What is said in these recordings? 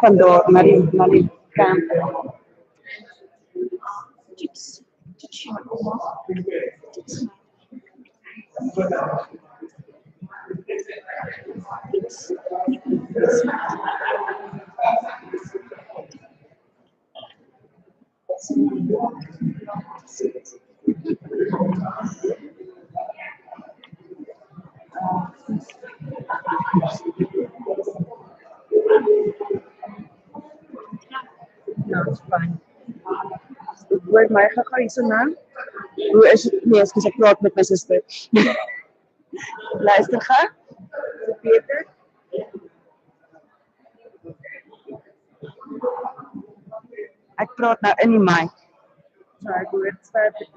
Quando non campo. No, it's fine. Word maar gekruisen na. Hoe is het? Nee, excuse, ik praat met mijn zuster. Luister, ga. Peter. Ik praat nou in die mic. Sorry, doe het verder.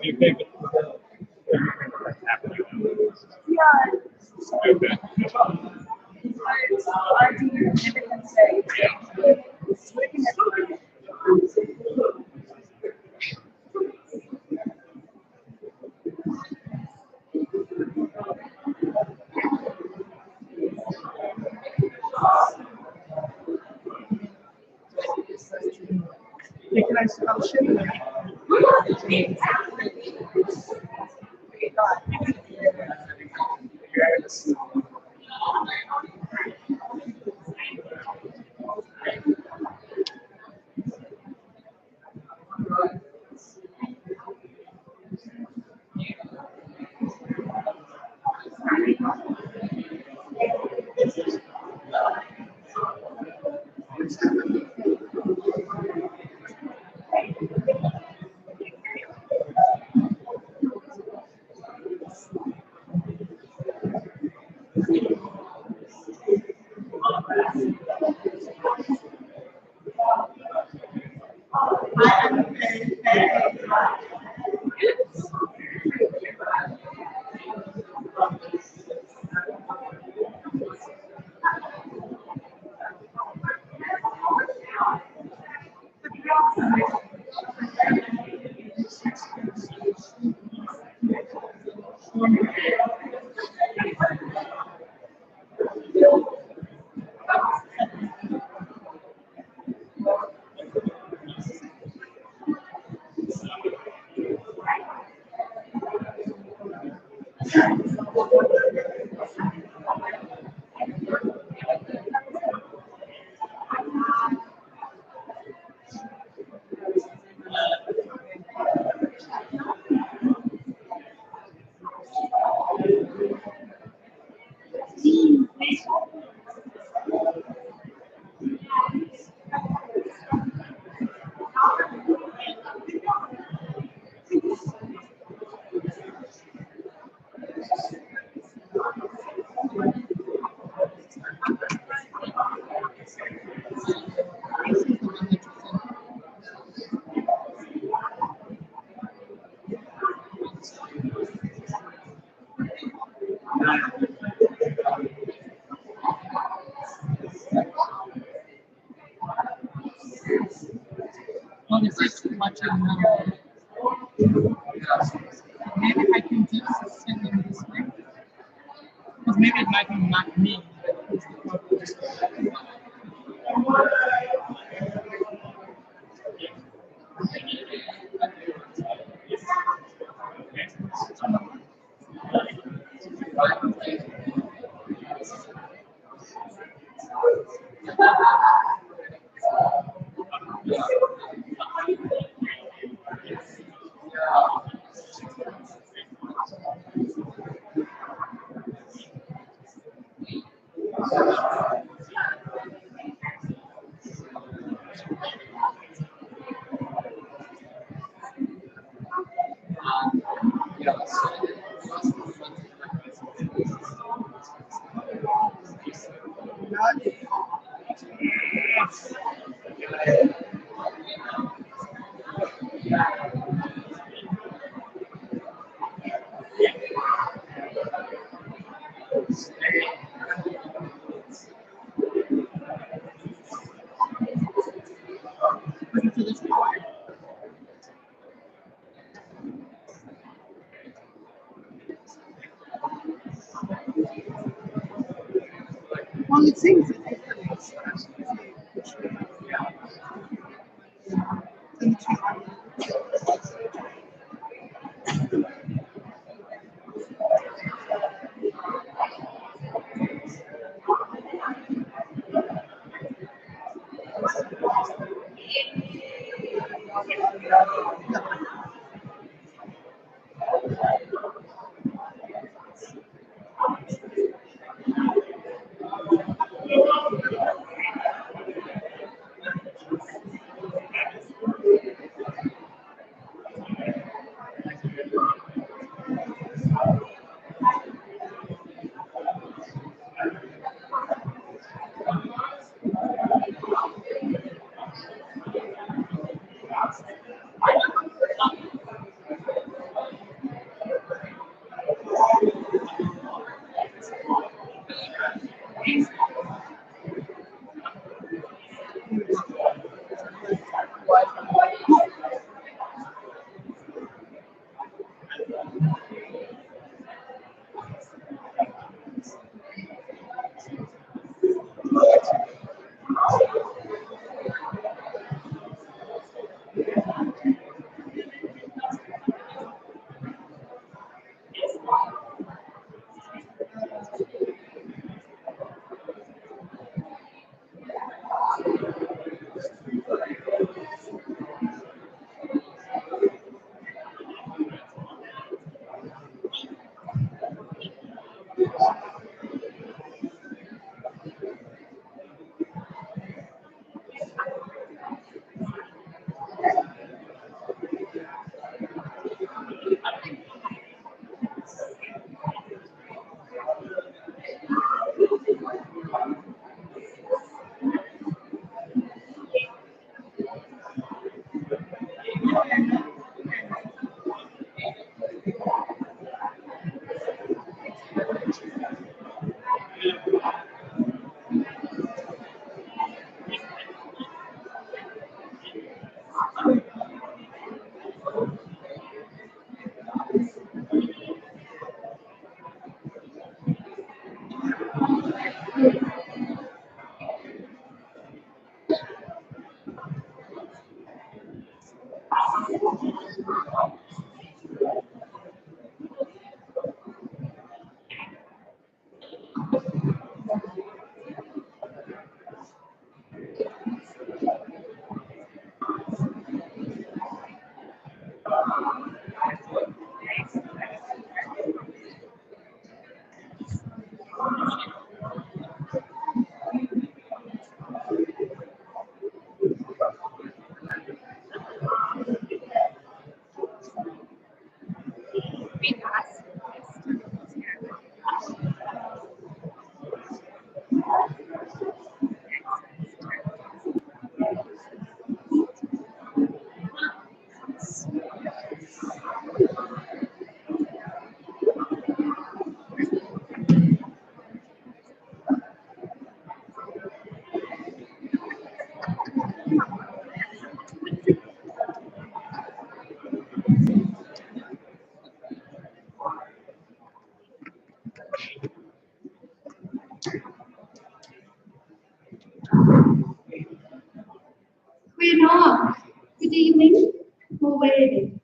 You think Yeah, okay. I do independence day. It's looking at Can I'll show you. Well, this is too much in now. Maybe I can just send them this way. Because maybe it might be not me. Well, it seems Goedenavond. Good evening. Mbuyiseli.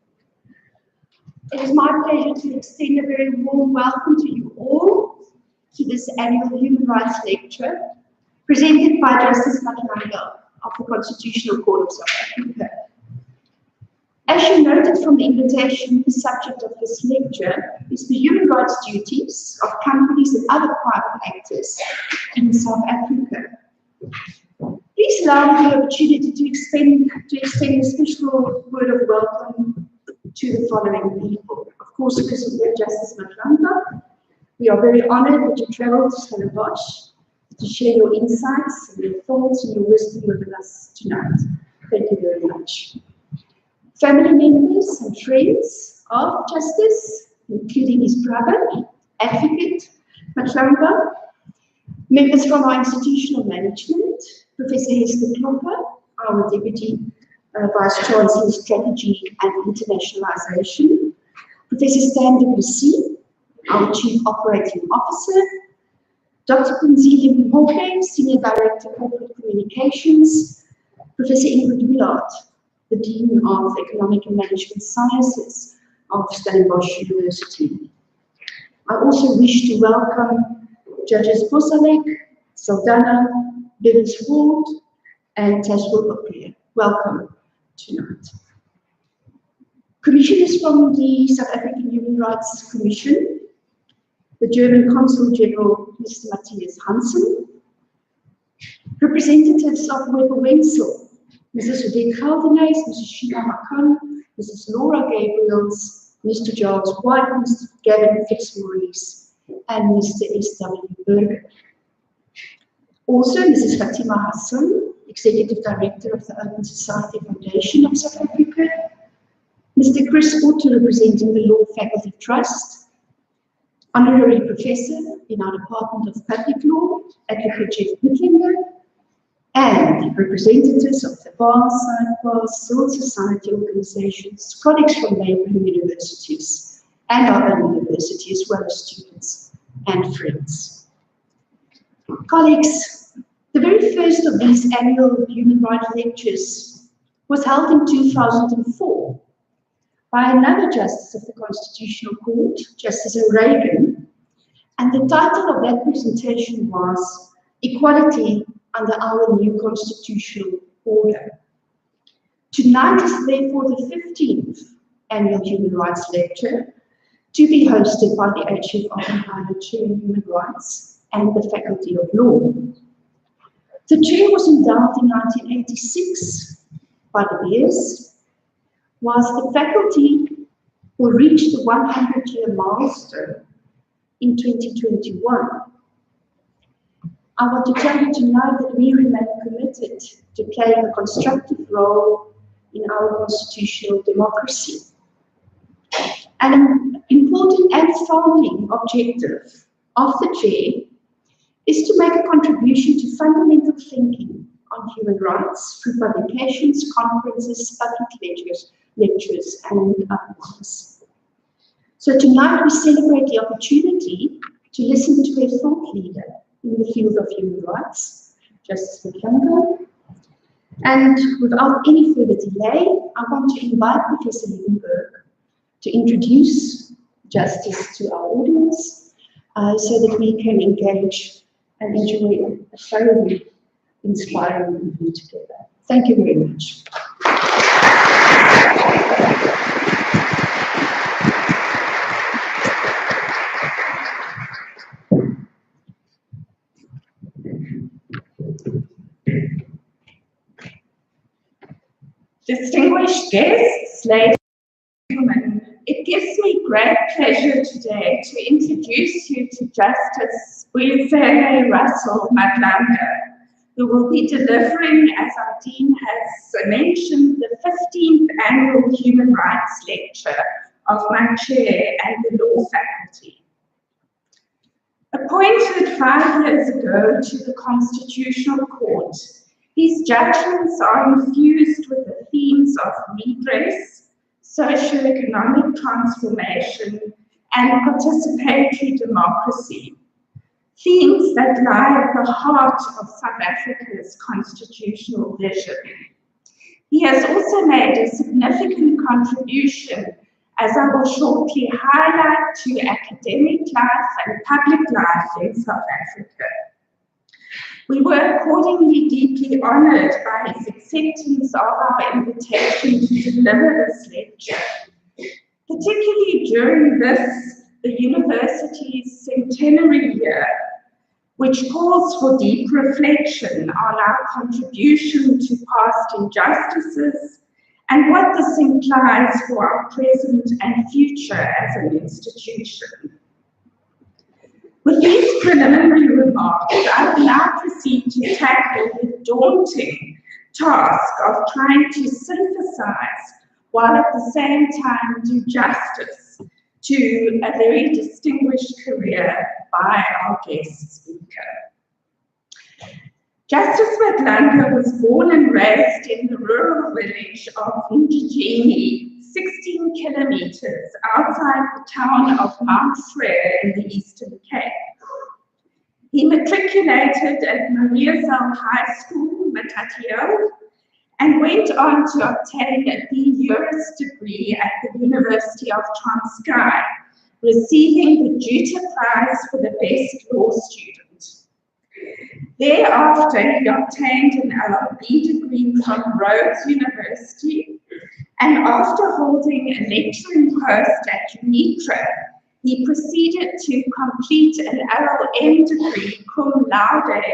It is my pleasure to extend a very warm welcome to you all to this annual Human Rights Lecture presented by Justice Madlanga of the Constitutional Court of South Africa. As you noted from the invitation, the subject of this lecture is the human rights duties of companies and other private actors in South Africa. Please allow me the opportunity to extend a special word of welcome to the following people. Of course, because of Justice Madlanga, we are very honored that you traveled to Stellenbosch to share your insights and your thoughts and your wisdom with us tonight. Thank you very much. Family members and friends of Justice, including his brother, Advocate Madlanga, members from our institutional management, Professor Hester Klopper, our Deputy Vice Chancellor Strategy and Internationalization, Professor Stan Mbuyiseli, our Chief Operating Officer, Dr. Mbuyiseli Mhope, Senior Director of Corporate Communications, Professor Ingrid Willard, the Dean of Economic and Management Sciences of Stellenbosch University. I also wish to welcome Judges Bosalek, Saldana, Dennis Ward, and Tashwell Opria. Welcome tonight. Commissioners from the South African Human Rights Commission, the German Consul General, Mr. Matthias Hansen, representatives of Weber Wenzel, Mrs. Odette Geldenhuys, Mrs. Sheila Makon, Mrs. Laura Gabriels, Mr. Giles White, Mr. Gavin Fitzmaurice, and Mr. S.W. Berger. Also, Mrs. Fatima Hassan, Executive Director of the Open Society Foundation of South Africa, Mr. Chris Otto, representing the Law Faculty Trust, Honorary Professor in our Department of Public Law, Advocate Jeff Madlanga, and representatives of the bar, sidebar, civil society organizations, colleagues from neighboring universities, and our own university, as well as students and friends. Colleagues, the very first of these annual human rights lectures was held in 2004 by another Justice of the Constitutional Court, Justice Reagan, and the title of that presentation was Equality under our new constitutional order. Tonight is therefore the 15th annual human rights lecture to be hosted by the HFR and Chair of Human Rights and the Faculty of Law. The chair was endowed in 1986 by the Beers, whilst the faculty will reach the 100-year milestone in 2021. I want to tell you tonight that we remain committed to playing a constructive role in our constitutional democracy. An important and founding objective of the chair is to make a contribution to fundamental thinking on human rights through publications, conferences, public lectures, and otherwise. So tonight we celebrate the opportunity to listen to a thought leader in the field of human rights, Justice Madlanga. And without any further delay, I want to invite Professor Liebenberg to introduce Justice to our audience so that we can engage and enjoy a thoroughly inspiring evening together. Thank you very much. Distinguished guests, ladies and gentlemen, it gives me great pleasure today to introduce you to Justice Mbuyiseli Russell Madlanga, who will be delivering, as our Dean has mentioned, the 15th Annual Human Rights Lecture of my chair and the Law Faculty. Appointed 5 years ago to the Constitutional Court, his judgments are infused with the themes of redress, socio-economic transformation, and participatory democracy, themes that lie at the heart of South Africa's constitutional vision. He has also made a significant contribution, as I will shortly highlight, to academic life and public life in South Africa. We were accordingly deeply honoured by his acceptance of our invitation to deliver this lecture, particularly during the university's centenary year, which calls for deep reflection on our contribution to past injustices and what this implies for our present and future as an institution. With these preliminary remarks, I will now proceed to tackle the daunting task of trying to synthesize while at the same time do justice to a very distinguished career by our guest speaker. Justice Madlanga was born and raised in the rural village of Mbuyiseli, 16 kilometers outside the town of Mount Frere in the Eastern Cape. He matriculated at Mbuyiseli High School, Matatiel, and went on to obtain a B.Juris degree at the University of Transkei, receiving the Juta Prize for the best law student. Thereafter, he obtained an LLB degree from Rhodes University, and after holding a lecturing post at UNITRA, he proceeded to complete an LLM degree cum laude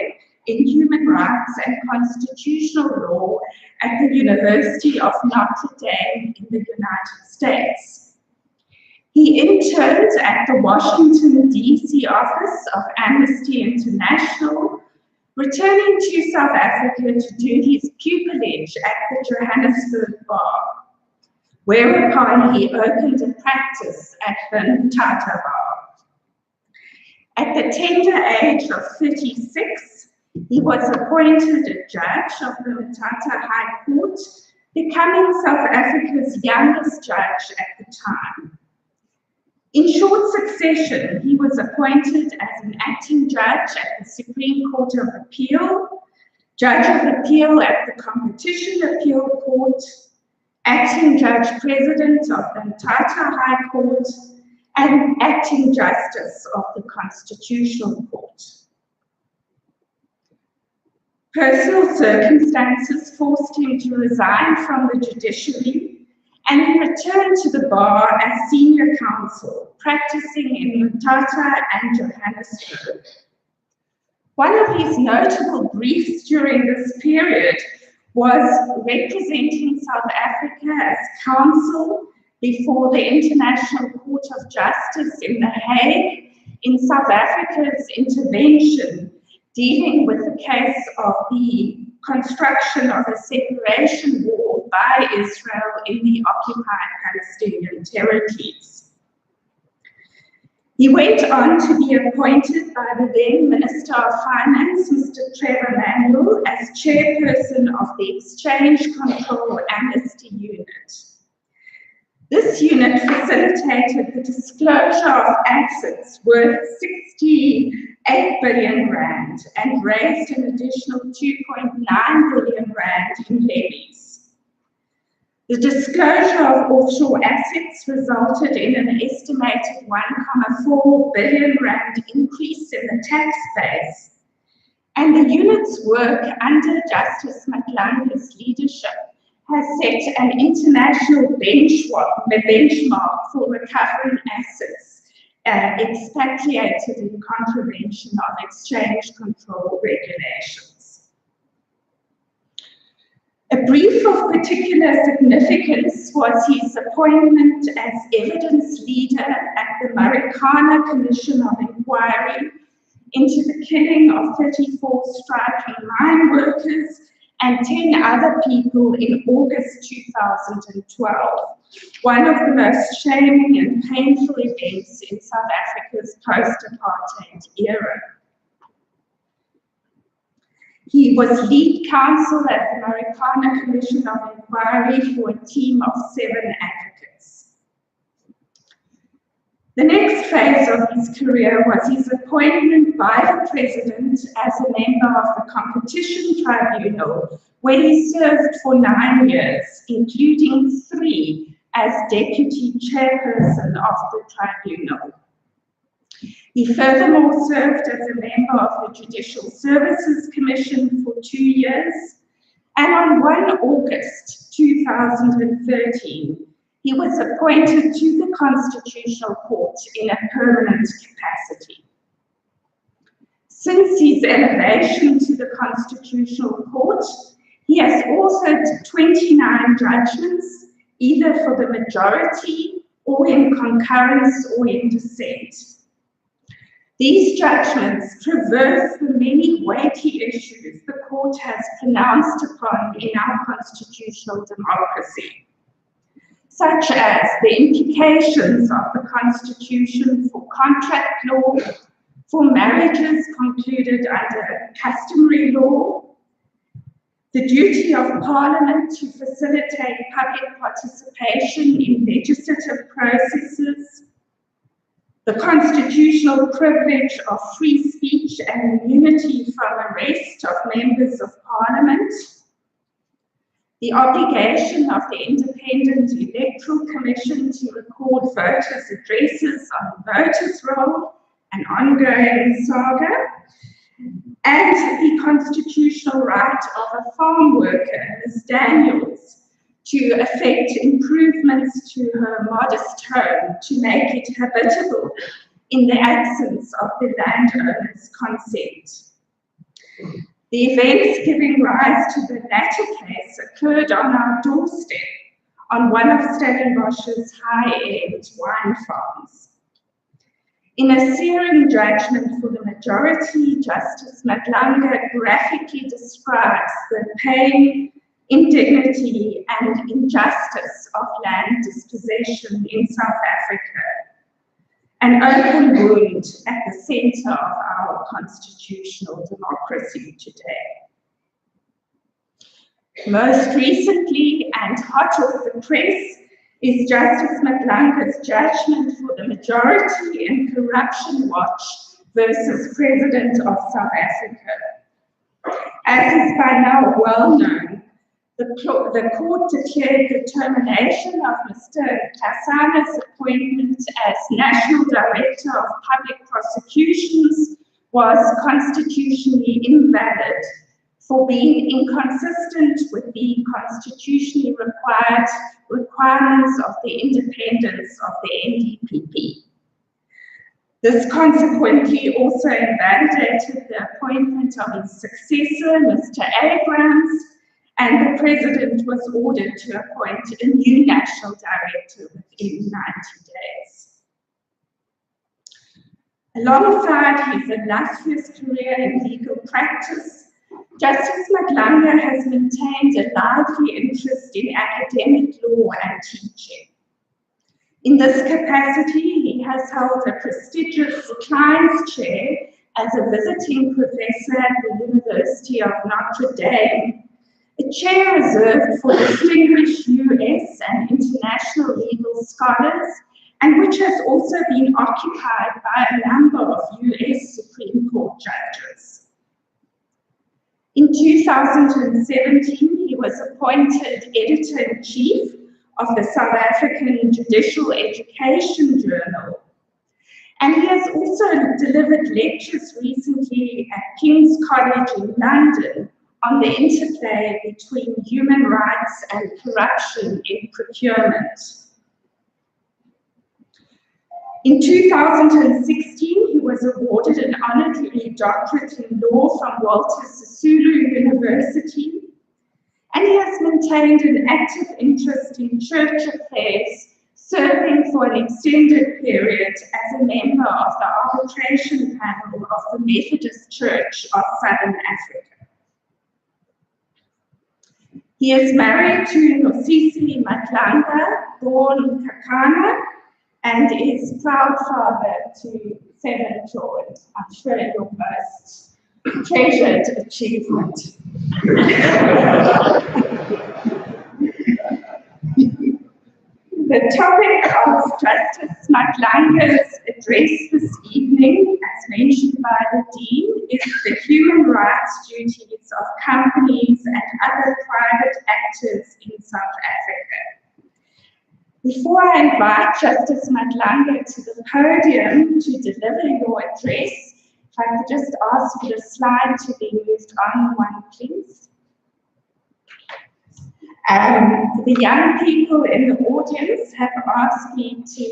in human rights and constitutional law at the University of Notre Dame in the United States. He interned at the Washington, D.C. office of Amnesty International, returning to South Africa to do his pupillage at the Johannesburg Bar, whereupon he opened a practice at the Mthatha Bar. At the tender age of 36, he was appointed a judge of the Mthatha High Court, becoming South Africa's youngest judge at the time. In short succession, he was appointed as an acting judge at the Supreme Court of Appeal, judge of appeal at the Competition Appeal Court, acting judge president of the Mthatha High Court, and acting justice of the Constitutional Court. Personal circumstances forced him to resign from the judiciary, and he returned to the bar as senior counsel, practicing in Mthatha and Johannesburg. One of his notable briefs during this period was representing South Africa as counsel before the International Court of Justice in The Hague in South Africa's intervention dealing with the case of the construction of a separation wall by Israel in the occupied Palestinian territories. He went on to be appointed by the then Minister of Finance, Mr. Trevor Manuel, as chairperson of the Exchange Control Amnesty Unit. This unit facilitated the disclosure of assets worth 68 billion rand and raised an additional 2.9 billion rand in levies. The disclosure of offshore assets resulted in an estimated 1.4 billion rand increase in the tax base, and the unit's work under Justice Madlanga's leadership has set an international benchmark for recovering assets expatriated in contravention of exchange control regulations. A brief of particular significance was his appointment as evidence leader at the Marikana Commission of Inquiry into the killing of 34 striking mine workers and 10 other people in August 2012, one of the most shaming and painful events in South Africa's post-apartheid era. He was lead counsel at the Marikana Commission of Inquiry for a team of 7 advocates. The next phase of his career was his appointment by the President as a member of the Competition Tribunal, where he served for 9 years, including 3 as Deputy Chairperson of the Tribunal. He furthermore served as a member of the Judicial Services Commission for 2 years, and on 1 August 2013, he was appointed to the Constitutional Court in a permanent capacity. Since his elevation to the Constitutional Court, he has authored 29 judgments, either for the majority or in concurrence or in dissent. These judgments traverse the many weighty issues the court has pronounced upon in our constitutional democracy, such as the implications of the Constitution for contract law, for marriages concluded under customary law, the duty of Parliament to facilitate public participation in legislative processes, the constitutional privilege of free speech and immunity from arrest of members of Parliament, the obligation of the Independent Electoral Commission to record voters' addresses on the voters' roll, an ongoing saga, and the constitutional right of a farm worker, Ms. Daniels, to effect improvements to her modest home to make it habitable in the absence of the landowner's consent. The events giving rise to the latter case occurred on our doorstep on one of Stellenbosch's high-end wine farms. In a searing judgment for the majority, Justice Madlanga graphically describes the pain, indignity, and injustice of land dispossession in South Africa, an open wound at the center of our constitutional democracy today. Most recently, and hot off the press, is Justice Madlanga's judgment for the majority in Corruption Watch versus President of South Africa. As is by now well known, the court declared the termination of Mr. Kasana's appointment as National Director of Public Prosecutions was constitutionally invalid for being inconsistent with the constitutionally required requirements of the independence of the NDPP. This consequently also invalidated the appointment of his successor, Mr. Abrams, and the President was ordered to appoint a new National Director within 90 days. Alongside his illustrious career in legal practice, Justice Madlanga has maintained a lively interest in academic law and teaching. In this capacity, he has held a prestigious Kleins Chair as a visiting professor at the University of Notre Dame, a chair reserved for distinguished US and international legal scholars, and which has also been occupied by a number of US Supreme Court judges. In 2017, he was appointed Editor-in-Chief of the South African Judicial Education Journal. And he has also delivered lectures recently at King's College in London on the interplay between human rights and corruption in procurement. In 2016, he was awarded an honorary doctorate in law from Walter Sisulu University, and he has maintained an active interest in church affairs, serving for an extended period as a member of the arbitration panel of the Methodist Church of Southern Africa. He is married to Mbuyiseli Madlanga, born Kakana, and is proud father to 7 children. I'm sure your most treasured achievement. The topic of Justice Madlanga's address this evening, as mentioned by the Dean, is the human rights duties of companies and other private actors in South Africa. Before I invite Justice Madlanga to the podium to deliver your address, if I could just ask for the slide to be moved on one, please. The young people in the audience have asked me to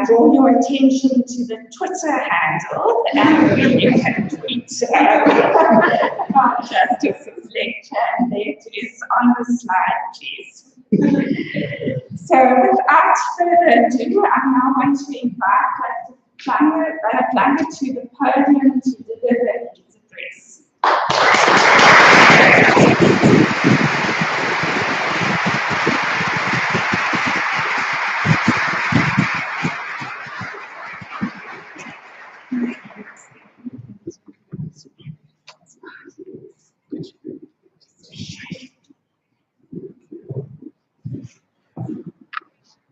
draw your attention to the Twitter handle, and you can tweet about Justice's lecture, and it is on the slide, please. So without further ado, I now want to invite Madlanga to the podium to deliver his address.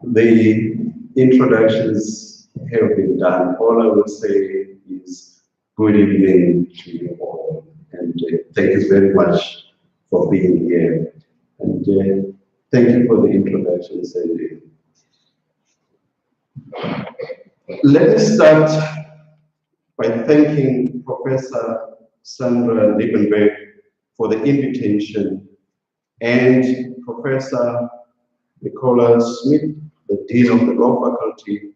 The introductions have been done. All I would say is good evening to you all, and thank you very much for being here. And thank you for the introductions. And let me start by thanking Professor Sandra Liebenberg for the invitation, and Professor Nicola Smith, the Dean of the Law Faculty,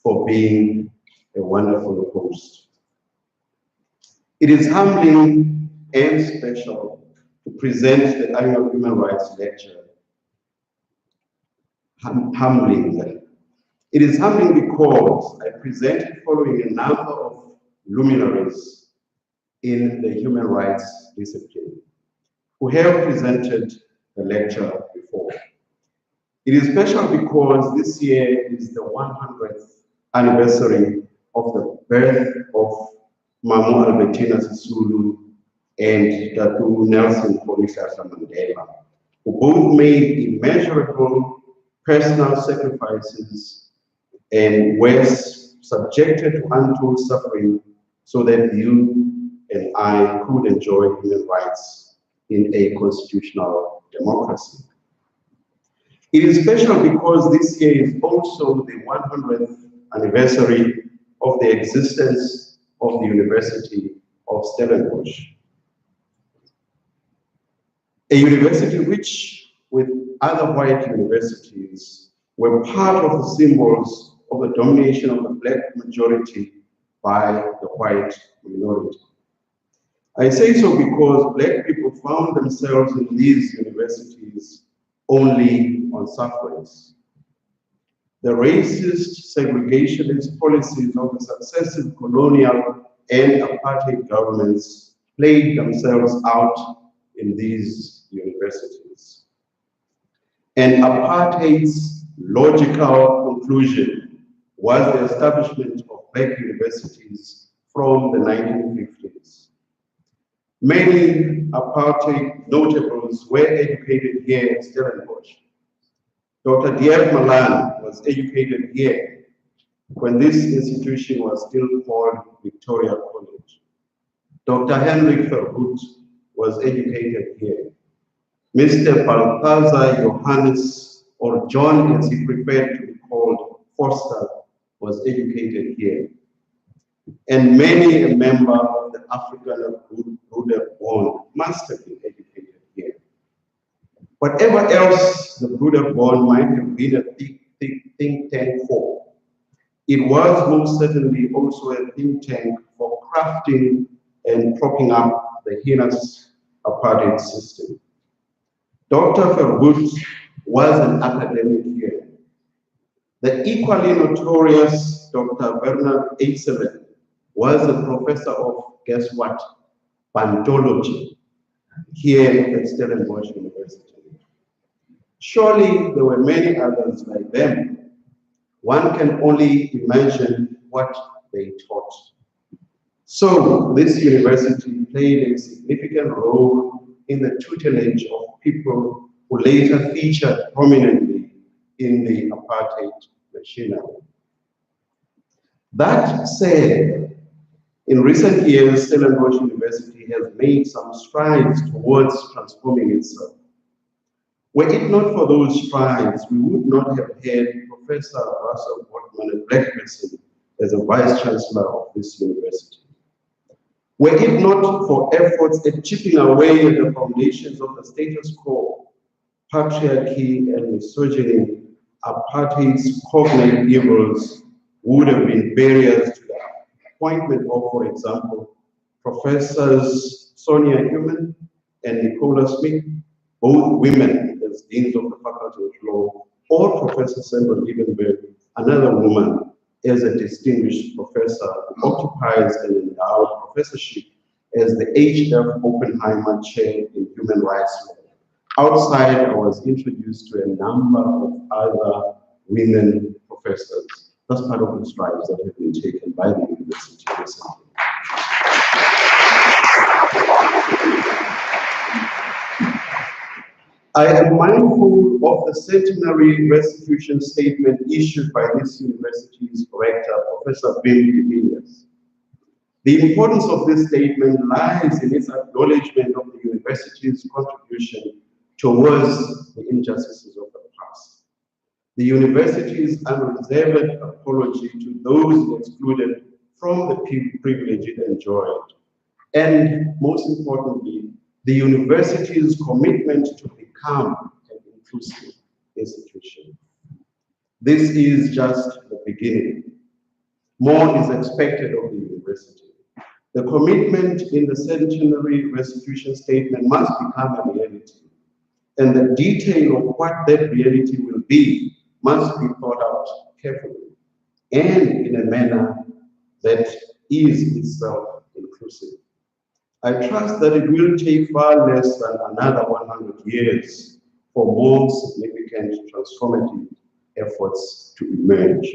for being a wonderful host. It is humbling and special to present the annual Human Rights Lecture. Humbling. It is humbling because I presented following a number of luminaries in the human rights discipline who have presented the lecture before. It is special because this year is the 100th anniversary of the birth of Mamu Albertina Sisulu and Tatu Nelson Rolihlahla Mandela, who both made immeasurable personal sacrifices and were subjected to untold suffering so that you and I could enjoy human rights in a constitutional democracy. It is special because this year is also the 100th anniversary of the existence of the University of Stellenbosch. A university which, with other white universities, were part of the symbols of the domination of the black majority by the white minority. I say so because black people found themselves in these universities only on sufferance. The racist, segregationist policies of the successive colonial and apartheid governments played themselves out in these universities. And apartheid's logical conclusion was the establishment of black universities from the 1950s. Many apartheid notables were educated here in Stellenbosch. Dr. Diep Malan was educated here when this institution was still called Victoria College. Dr. Henrik Verhoet was educated here. Mr. Balthazar Johannes, or John as he preferred to be called, Forster, was educated here. And many a member of the African Broederbond must have been educated here. Whatever else the Broederbond might have been a think tank for, it was most certainly also a think tank for crafting and propping up the heinous apartheid system. Dr. Verwoerd was an academic here. The equally notorious Dr. Bernard Eiselen was a professor of, guess what, pantology here at Stellenbosch University. Surely there were many others like them. One can only imagine what they taught. So this university played a significant role in the tutelage of people who later featured prominently in the apartheid machinery. That said, in recent years, Stellenbosch University has made some strides towards transforming itself. Were it not for those strides, we would not have had Professor Russell Botman, a black person, as a vice chancellor of this university. Were it not for efforts at chipping away at the foundations of the status quo, patriarchy and misogyny, apartheid's cognate evils would have been barriers to the appointment of, for example, Professors Sonia Human and Nicola Smith, both women as deans of the Faculty of Law, or Professor Sandra Liebenberg, another woman as a distinguished professor who occupies an endowed professorship as the H.F. Oppenheimer Chair in Human Rights Law. Outside, I was introduced to a number of other women professors. That's part of the strides that have been taken by the university recently. I am mindful of the Centenary restitution statement issued by this university's rector, Professor Mbuyiseli. The importance of this statement lies in its acknowledgement of the university's contribution towards the injustices of the past. The university's unreserved apology to those excluded from the privilege it enjoyed, and most importantly, the university's commitment to become an inclusive institution. This is just the beginning. More is expected of the university. The commitment in the Centenary restitution statement must become a reality, and the detail of what that reality will be must be thought out carefully and in a manner that is itself inclusive. I trust that it will take far less than another 100 years for more significant transformative efforts to emerge.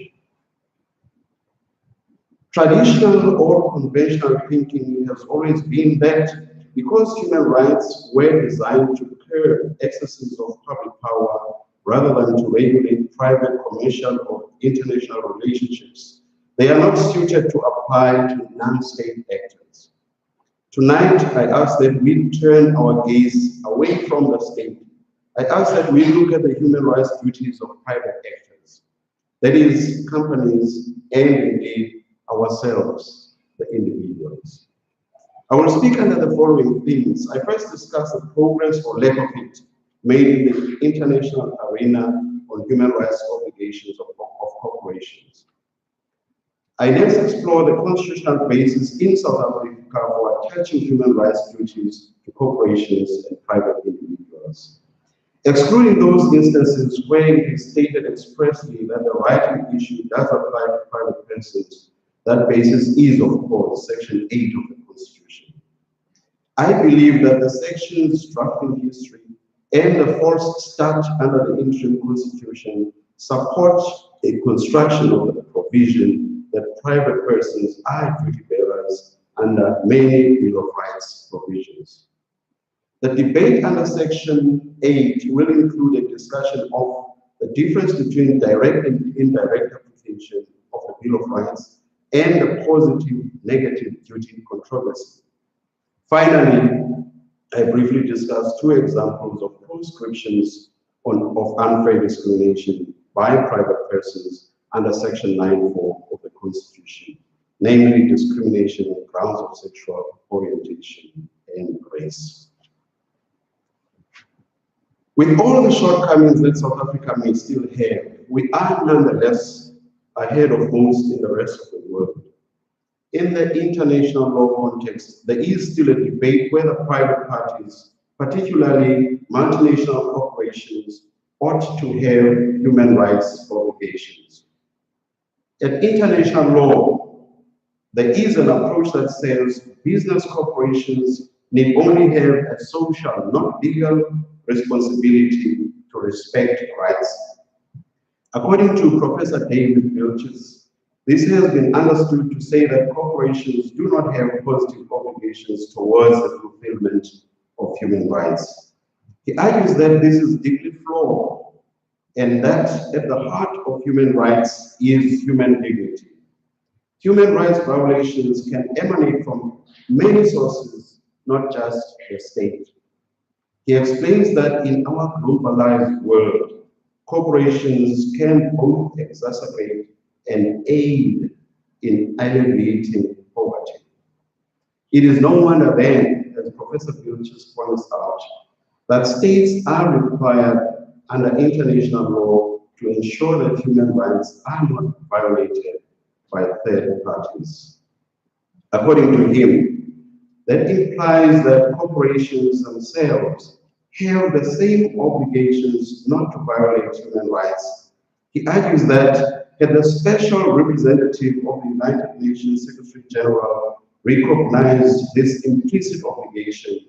Traditional or conventional thinking has always been that because human rights were designed to curb excesses of public power rather than to regulate private, commercial, or international relationships, they are not suited to apply to non-state actors. Tonight, I ask that we turn our gaze away from the state. I ask that we look at the human rights duties of private actors, that is, companies and indeed ourselves, the individuals. I will speak under the following themes. I first discuss the progress or lack of it made in the international arena on human rights obligations of corporations. I next explore the constitutional basis in South Africa for attaching human rights duties to corporations and private individuals. Excluding those instances where it is stated expressly that the right in issue does apply to private persons, that basis is, of course, Section 8 of the Constitution. I believe that the section's drafting history and the forced start under the interim Constitution support a construction of the provision that private persons are duty bearers under many Bill of Rights provisions. The debate under Section 8 will include a discussion of the difference between direct and indirect application of the Bill of Rights and the positive-negative duty controversy. Finally, I briefly discuss two examples of proscriptions of unfair discrimination by private persons under Section 9(4) of the Constitution, namely discrimination on grounds of sexual orientation and race. With all the shortcomings that South Africa may still have, we are nonetheless ahead of most in the rest of the world. In the international law context, there is still a debate whether private parties, particularly multinational corporations, ought to have human rights obligations. In international law, there is an approach that says business corporations need only have a social, not legal, responsibility to respect rights. According to Professor David Bilches, this has been understood to say that corporations do not have positive obligations towards the fulfillment of human rights. He argues that this is deeply flawed and that at the heart of human rights is human dignity. Human rights violations can emanate from many sources, not just the state. He explains that in our globalized world, corporations can both exacerbate and aid in alleviating poverty. It is no wonder then, as Professor Bilches points out, that states are required under international law to ensure that human rights are not violated by third parties. According to him, that implies that corporations themselves have the same obligations not to violate human rights. He argues that had the special representative of the United Nations Secretary General recognized this implicit obligation,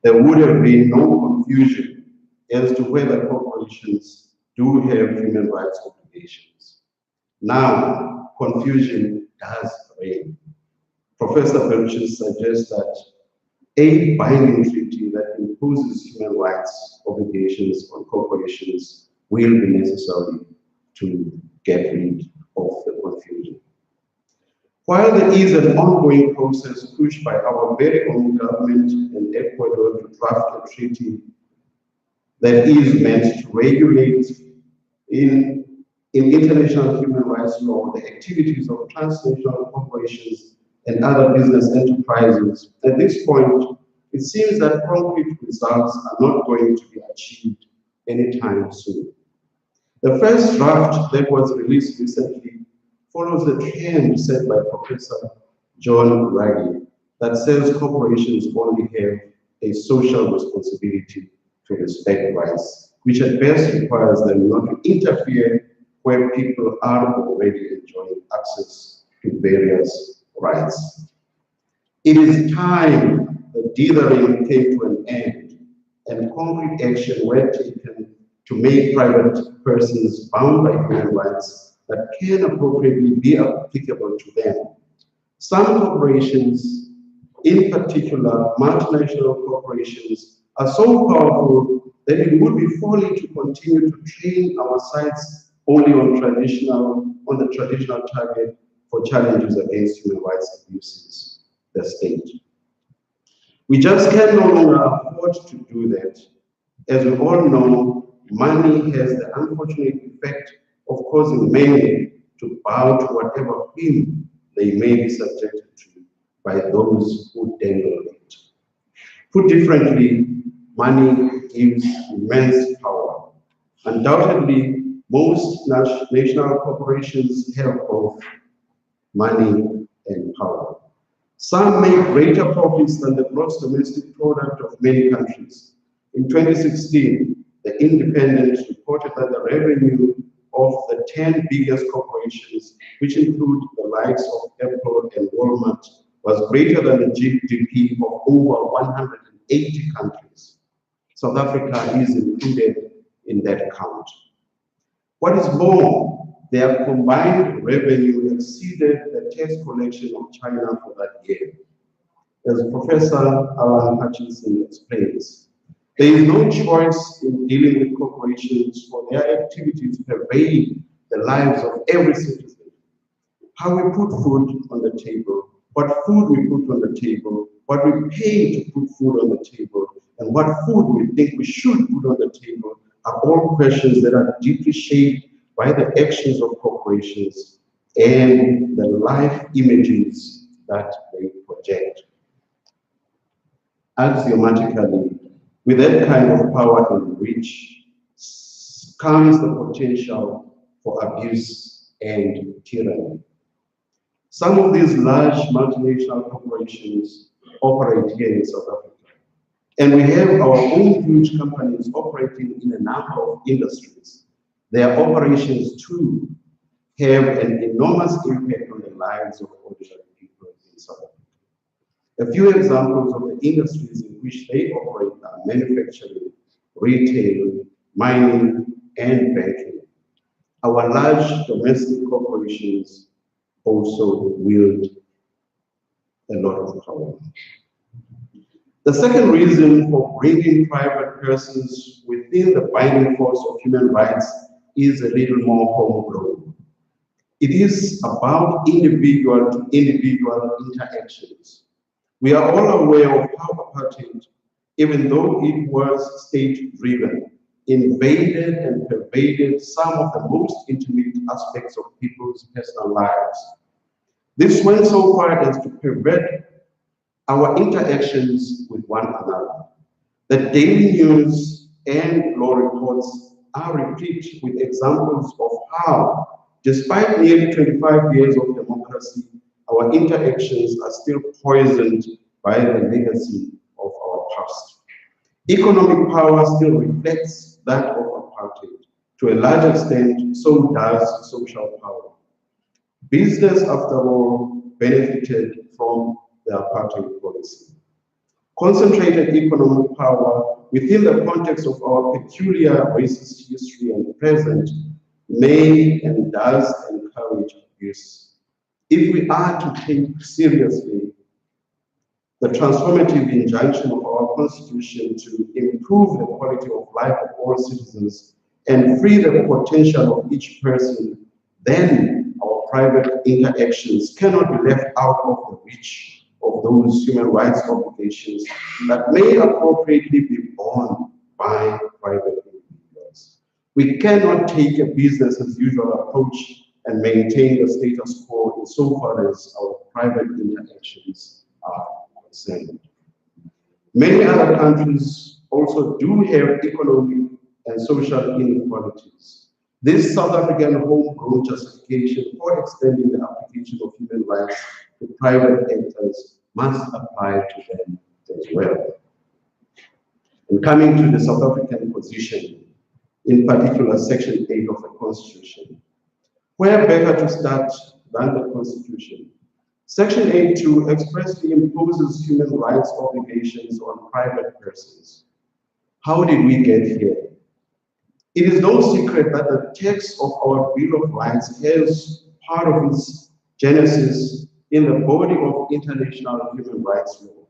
there would have been no confusion as to whether corporations do have human rights obligations. Now, confusion does reign. Professor Belcher suggests that a binding treaty that imposes human rights obligations on corporations will be necessary to get rid of the confusion. While there is an ongoing process pushed by our very own government in Ecuador to draft a treaty that is meant to regulate in international human rights law the activities of transnational corporations and other business enterprises, at this point, it seems that concrete results are not going to be achieved anytime soon. The first draft that was released recently follows the trend set by Professor John Ruggie that says corporations only have a social responsibility to respect rights, which at best requires them not to interfere where people are already enjoying access to various rights. It is time the dithering came to an end and concrete action were taken to make private persons bound by human rights that can appropriately be applicable to them. Some corporations, in particular multinational corporations, are so powerful that it would be folly to continue to train our sights only on the traditional target for challenges against human rights abuses, the state. We just can no longer afford to do that. As we all know, money has the unfortunate effect of causing many to bow to whatever whim they may be subjected to by those who dangle it. Put differently, money gives immense power. Undoubtedly, most national corporations have both money and power. Some make greater profits than the gross domestic product of many countries. In 2016, The Independent reported that the revenue of the 10 biggest corporations, which include the likes of Apple and Walmart, was greater than the GDP of over 180 countries. South Africa is included in that count. What is more, their combined revenue exceeded the tax collection of China for that year. As Professor Alan Hutchinson explains, there is no choice in dealing with corporations, for their activities pervade the lives of every citizen. How we put food on the table, what food we put on the table, what we pay to put food on the table, and what food we think we should put on the table are all questions that are deeply shaped by the actions of corporations and the life images that they project. Axiomatically, with that kind of power and reach comes the potential for abuse and tyranny. Some of these large multinational corporations operate here in South Africa. And we have our own huge companies operating in a number of industries. Their operations too have an enormous impact on the lives of ordinary people in South Africa. A few examples of the industries in which they operate are manufacturing, retail, mining, and banking. Our large domestic corporations also wield a lot of power. The second reason for bringing private persons within the binding force of human rights is a little more homegrown. It is about individual to individual interactions. We are all aware of how apartheid, even though it was state-driven, invaded and pervaded some of the most intimate aspects of people's personal lives. This went so far as to pervert our interactions with one another. The daily news and law reports are replete with examples of how, despite nearly 25 years of democracy, our interactions are still poisoned by the legacy of our past. Economic power still reflects that of apartheid. To a large extent, so does social power. Business, after all, benefited from the apartheid policy. Concentrated economic power within the context of our peculiar racist history and present may and does encourage abuse. If we are to take seriously the transformative injunction of our Constitution to improve the quality of life of all citizens and free the potential of each person, then our private interactions cannot be left out of the reach of those human rights obligations that may appropriately be borne by private individuals. We cannot take a business as usual approach and maintain the status quo insofar as our private interactions are concerned. Many other countries also do have economic and social inequalities. This South African homegrown justification for extending the application of human rights to private actors must apply to them as well. And coming to the South African position, in particular Section 8 of the Constitution, where better to start than the Constitution? Section 8.2 expressly imposes human rights obligations on private persons. How did we get here? It is no secret that the text of our Bill of Rights has part of its genesis in the body of international human rights law.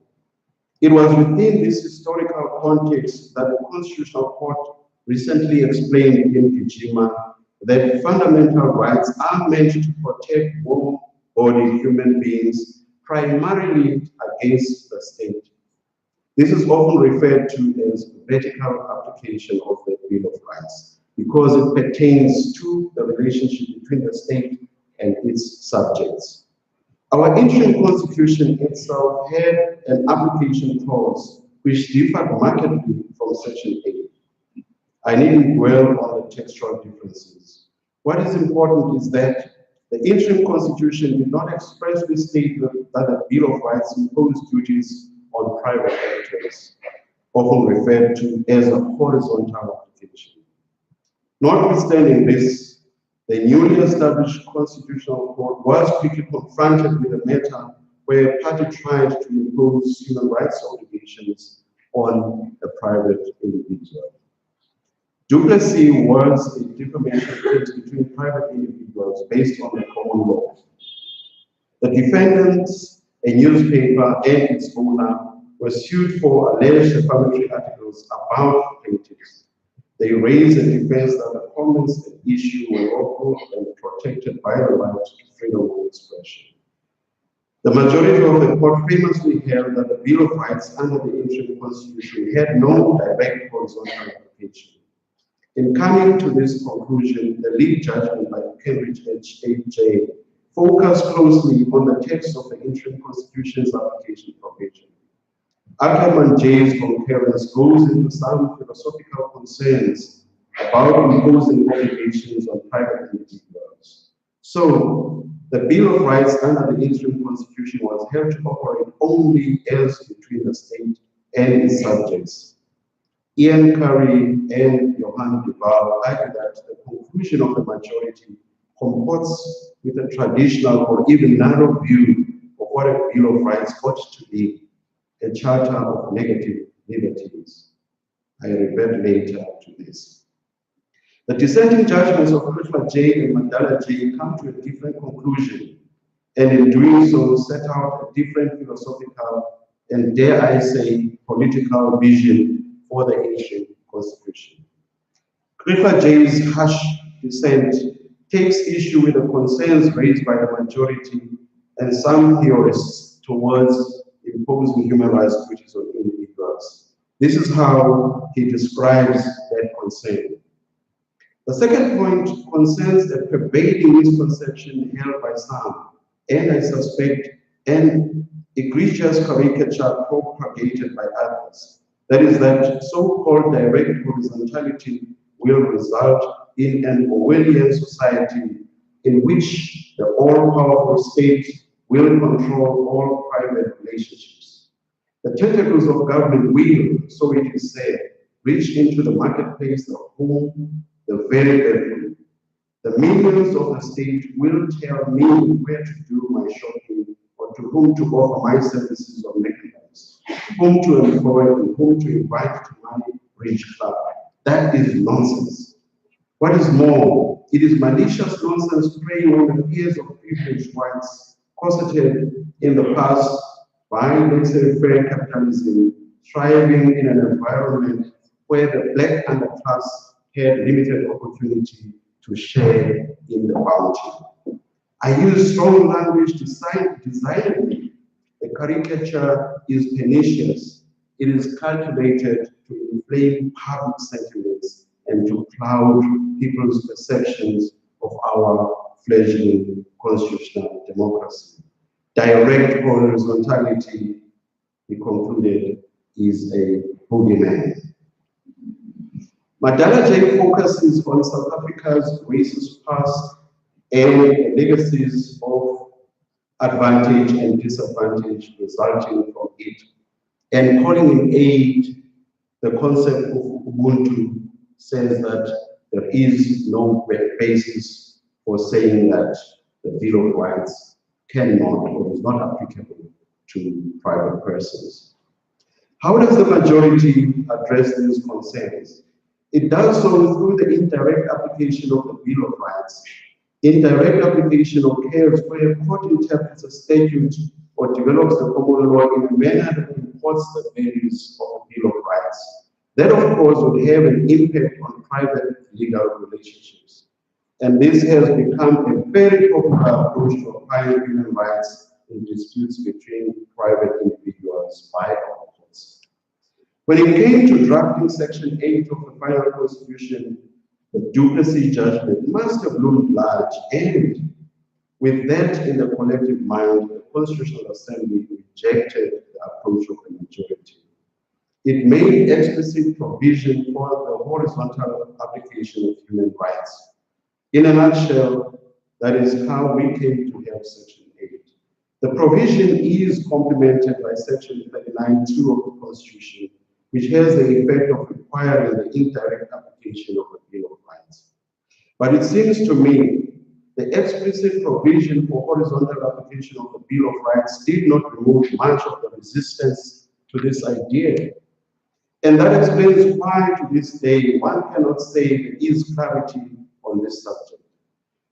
It was within this historical context that the Constitutional Court recently explained in Vijima that fundamental rights are meant to protect warm-bodied human beings primarily against the state. This is often referred to as vertical application of the Bill of Rights because it pertains to the relationship between the state and its subjects. Our interim constitution itself had an application clause which differed markedly from Section 8. I needn't dwell on the textual differences. What is important is that the interim constitution did not expressly state that the Bill of Rights imposed duties on private actors, often referred to as a horizontal application. Notwithstanding this, the newly established Constitutional Court was quickly confronted with a matter where a party tried to impose human rights obligations on a private individual. Duplicity was a defamation case between private individuals based on the common law. The defendants, a newspaper and its owner, were sued for alleged defamatory articles about plaintiffs. They raised a defense that the comments at issue were lawful and protected by the right to freedom of expression. The majority of the court famously held that the Bill of Rights under the interim constitution had no direct horizontal application. In coming to this conclusion, the lead judgment by Cambridge H.J. focused closely on the text of the interim constitution's application provision. Ackerman J's concurrence goes into some philosophical concerns about imposing obligations on private individuals. So, the Bill of Rights under the interim constitution was held to operate only as between the state and its subjects. Ian Curry and Johan Duval argue that the conclusion of the majority comports with a traditional or even narrow view of what a Bill of Rights ought to be, a charter of negative liberties. I revert later to this. The dissenting judgments of Krishna J. and Mandala J. come to a different conclusion, and in doing so set out a different philosophical and, dare I say, political vision for the ancient constitution. Krishna J.'s harsh dissent takes issue with the concerns raised by the majority and some theorists towards imposing human rights duties on individuals. This is how he describes that concern. The second point concerns a pervading misconception held by some, and I suspect an egregious caricature propagated by others. That is that so-called direct horizontality will result in an Orwellian society in which the all-powerful state will control all private relationships. The tentacles of government will, so it is said, reach into the marketplace, the home, the very bedroom. The minions of the state will tell me where to do my shopping or to whom to offer my services or merchandise, whom to employ and whom to invite to my rich club. That is nonsense. What is more, it is malicious nonsense preying on the fears of privileged whites cosseted in the past by, let's say, fair capitalism, thriving in an environment where the black underclass had limited opportunity to share in the bounty. I use strong language designedly. The caricature is pernicious. It is calculated to inflame public sentiments and to cloud people's perceptions of our fledgling constitutional democracy. Direct horizontality, he concluded, is a boogeyman. Madlanga focuses on South Africa's racist past and legacies of advantage and disadvantage resulting from it, and calling in aid the concept of Ubuntu says that there is no basis for saying that the Bill of Rights cannot or is not applicable to private persons. How does the majority address these concerns? It does so through the indirect application of the Bill of Rights. Indirect application occurs where a court interprets a statute or develops the common law in a manner that imports the values of the Bill of Rights. That, of course, would have an impact on private legal relationships. And this has become a very popular approach to applying human rights in disputes between private individuals by our courts. When it came to drafting Section 8 of the final Constitution, the Duplessis judgment must have loomed large, and with that in the collective mind, the Constitutional Assembly rejected the approach of the majority. It made explicit provision for the horizontal application of human rights. In a nutshell, that is how we came to have Section 8. The provision is complemented by Section 39(2) of the Constitution, which has the effect of requiring the indirect application of the Bill of Rights. But it seems to me the explicit provision for horizontal application of the Bill of Rights did not remove much of the resistance to this idea. And that explains why, to this day, one cannot say there is clarity on this subject.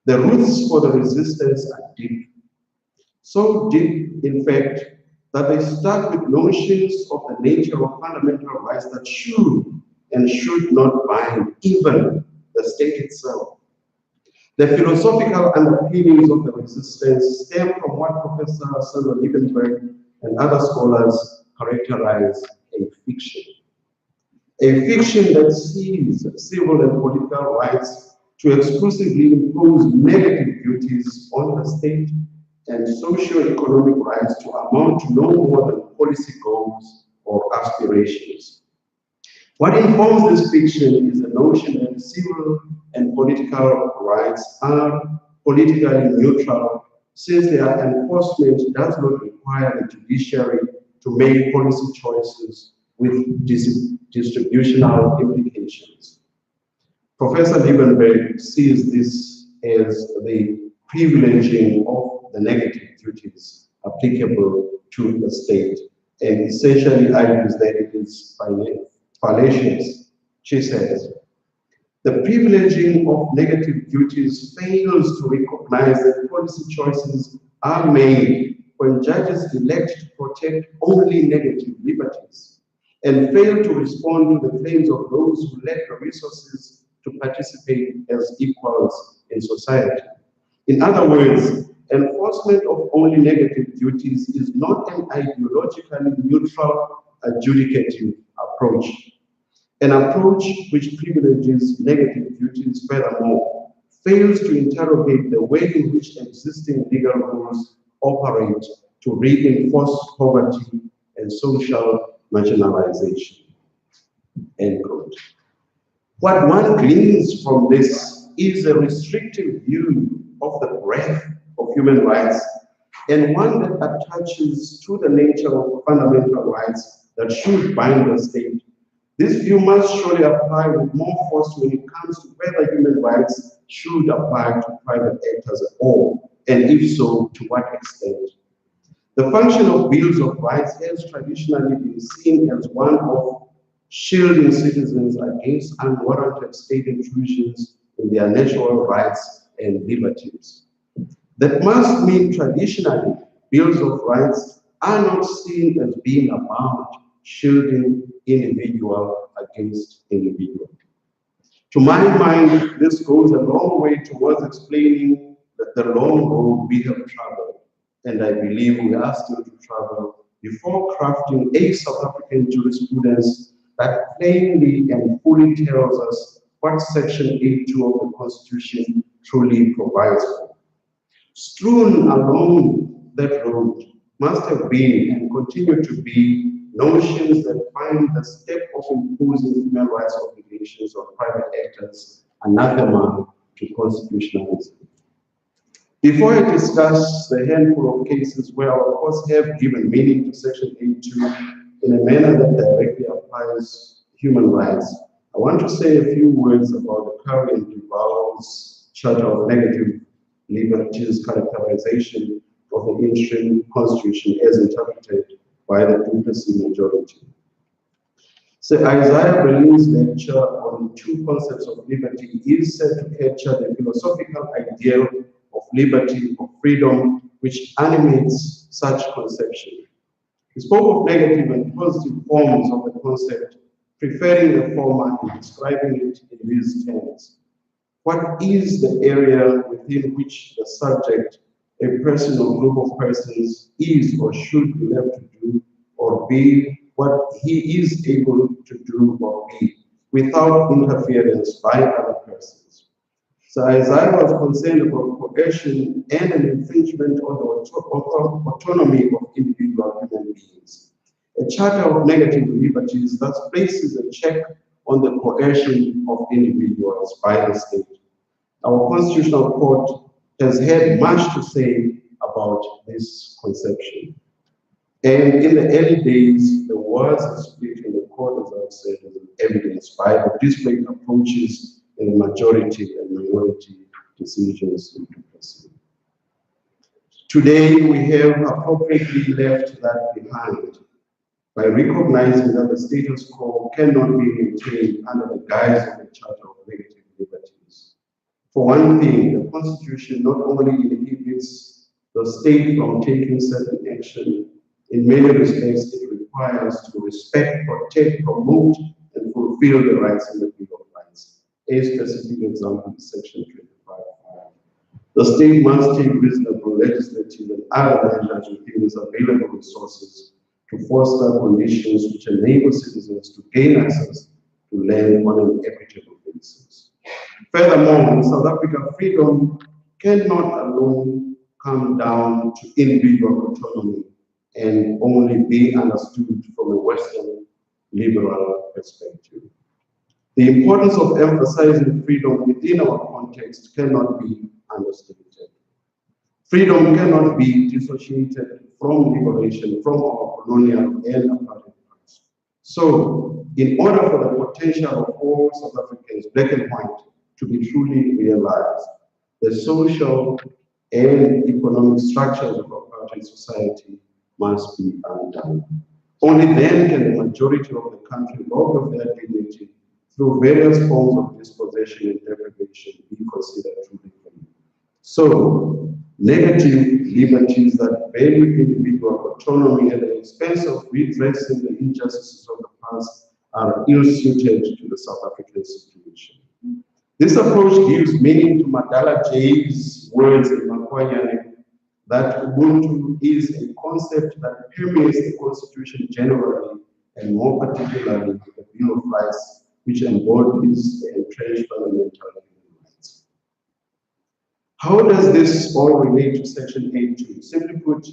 The roots for the resistance are deep. So deep, in fact, that they start with notions of the nature of fundamental rights that should and should not bind even the state itself. The philosophical underpinnings of the resistance stem from what Professor Samuel Liebenberg and other scholars characterize a fiction. A fiction that sees civil and political rights to exclusively impose negative duties on the state and socio-economic rights to amount to no more than policy goals or aspirations. What informs this fiction is the notion that civil and political rights are politically neutral, since their enforcement does not require the judiciary to make policy choices with distributional implications. Professor Liebenberg sees this as the privileging of the negative duties applicable to the state, and essentially argues that it is fallacious. She says, the privileging of negative duties fails to recognize that policy choices are made when judges elect to protect only negative liberties and fail to respond to the claims of those who lack the resources to participate as equals in society. In other words, enforcement of only negative duties is not an ideologically neutral adjudicative approach. An approach which privileges negative duties, furthermore, fails to interrogate the way in which existing legal rules operate to reinforce poverty and social marginalization. End quote. What one gleans from this is a restrictive view of the breadth of human rights, and one that attaches to the nature of fundamental rights that should bind the state This view must surely apply with more force when it comes to whether human rights should apply to private actors at all, and if so, to what extent. The function of bills of rights has traditionally been seen as one of shielding citizens against unwarranted state intrusions in their natural rights and liberties. That must mean traditionally, bills of rights are not seen as being about shielding individual against individual. To my mind, this goes a long way towards explaining that the long road we have traveled, and I believe we are still to travel, before crafting a South African jurisprudence that plainly and fully tells us what Section 82 of the Constitution truly provides for. Strewn along that road must have been and continue to be notions that find the step of imposing human rights obligations on private actors anathema to constitutionalism. Before I discuss the handful of cases where our courts have given meaning to Section 82 in a manner that directly applies human rights, I want to say a few words about the current Duval's Charter of Negative Liberties characterization of the interim constitution as interpreted by the Duplessis majority. So Isaiah Berlin's lecture on two concepts of liberty is said to capture the philosophical ideal of liberty, of freedom, which animates such conception. He spoke of negative and positive forms of the concept, preferring the former and describing it in these terms. What is the area within which the subject, a person or group of persons, is or should be left to do or be what he is able to do or be without interference by other persons? So Isaiah was concerned about coercion and an infringement on the autonomy of individual human beings. A charter of negative liberties thus places a check on the coercion of individuals by the state. Our Constitutional Court has had much to say about this conception. And in the early days, there was a split in the court, as I've said, as evidenced by the disparate approaches in majority and minority decisions in Duplessis. Today, we have appropriately left that behind by recognizing that the status quo cannot be maintained under the guise of a charter of negative liberties. For one thing, the Constitution not only inhibits the state from taking certain action, in many respects it requires to respect, protect, promote, and fulfill the rights in the Bill of Rights. A specific example is Section 25(5). The state must take reasonable legislative and other measures within its available resources to foster conditions which enable citizens to gain access to land on an equitable basis. Furthermore, in South Africa, freedom cannot alone come down to individual autonomy and only be understood from a Western liberal perspective. The importance of emphasizing freedom within our context cannot be understated. Freedom cannot be dissociated from liberation, from our colonial and apartheid past. So, in order for the potential of all South Africans, black and white, to be truly realized, the social and economic structures of apartheid society must be undone. Only then can the majority of the country rob of their dignity through various forms of dispossession and deprivation be considered truly free. So, negative liberties that value individual autonomy at the expense of redressing the injustices of the past are ill-suited to the South African situation. This approach gives meaning to Madala J's words in Makwanyane that Ubuntu is a concept that permeates the Constitution generally, and more particularly the Bill of Rights, which embodies the entrenched fundamental human rights. How does this all relate to Section 82? Simply put,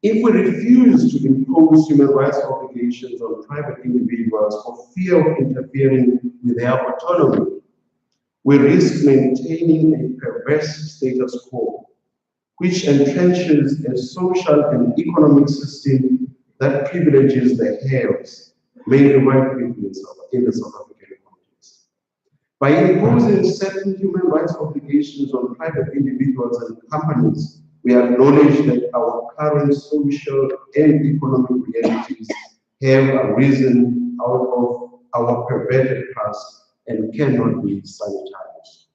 if we refuse to impose human rights obligations on private individuals for fear of interfering with their autonomy, we risk maintaining a perverse status quo, which entrenches a social and economic system that privileges the haves, mainly white people in the South African context. By imposing certain human rights obligations on private individuals and companies, we acknowledge that our current social and economic realities have arisen out of our perverted past and cannot be sanitized.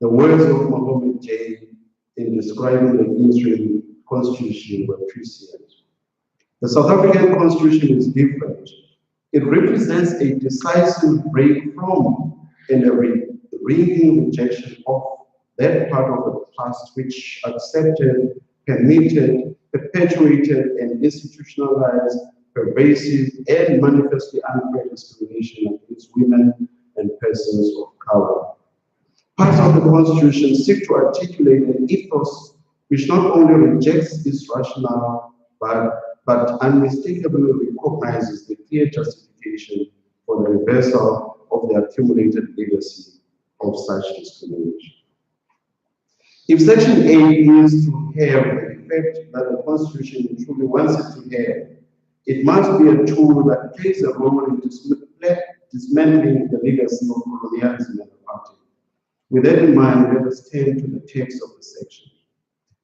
The words of Mohammed J. in describing the interim constitution were prescient. The South African constitution is different. It represents a decisive break from and a ringing rejection of that part of the past which accepted, permitted, perpetuated, and institutionalized pervasive and manifestly unfair discrimination against women and persons of color. Parts of the Constitution seek to articulate an ethos which not only rejects this rationale, but unmistakably recognizes the clear justification for the reversal of the accumulated legacy of such discrimination. If Section 8 is to have the effect that the Constitution truly wants it to have, it must be a tool that plays a role in dismantling the legacy of colonialism and apartheid. With that in mind, let us turn to the text of the section.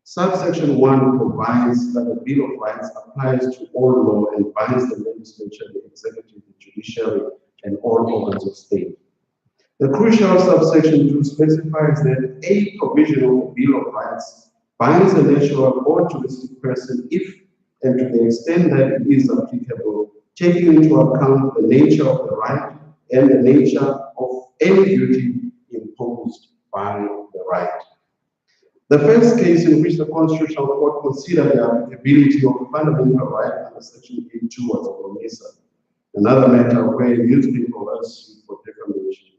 Subsection 1 provides that the Bill of Rights applies to all law and binds the legislature, the executive, the judiciary, and all organs of state. The crucial subsection 2 specifies that a provision of the Bill of Rights binds a natural or juristic person if and to the extent that it is applicable, taking into account the nature of the right and the nature of any duty imposed by the right. The first case in which the Constitutional Court considered the applicability of a fundamental right under Section 8.2 was Mbuyiseli, another matter where a newspaper was sued for defamation.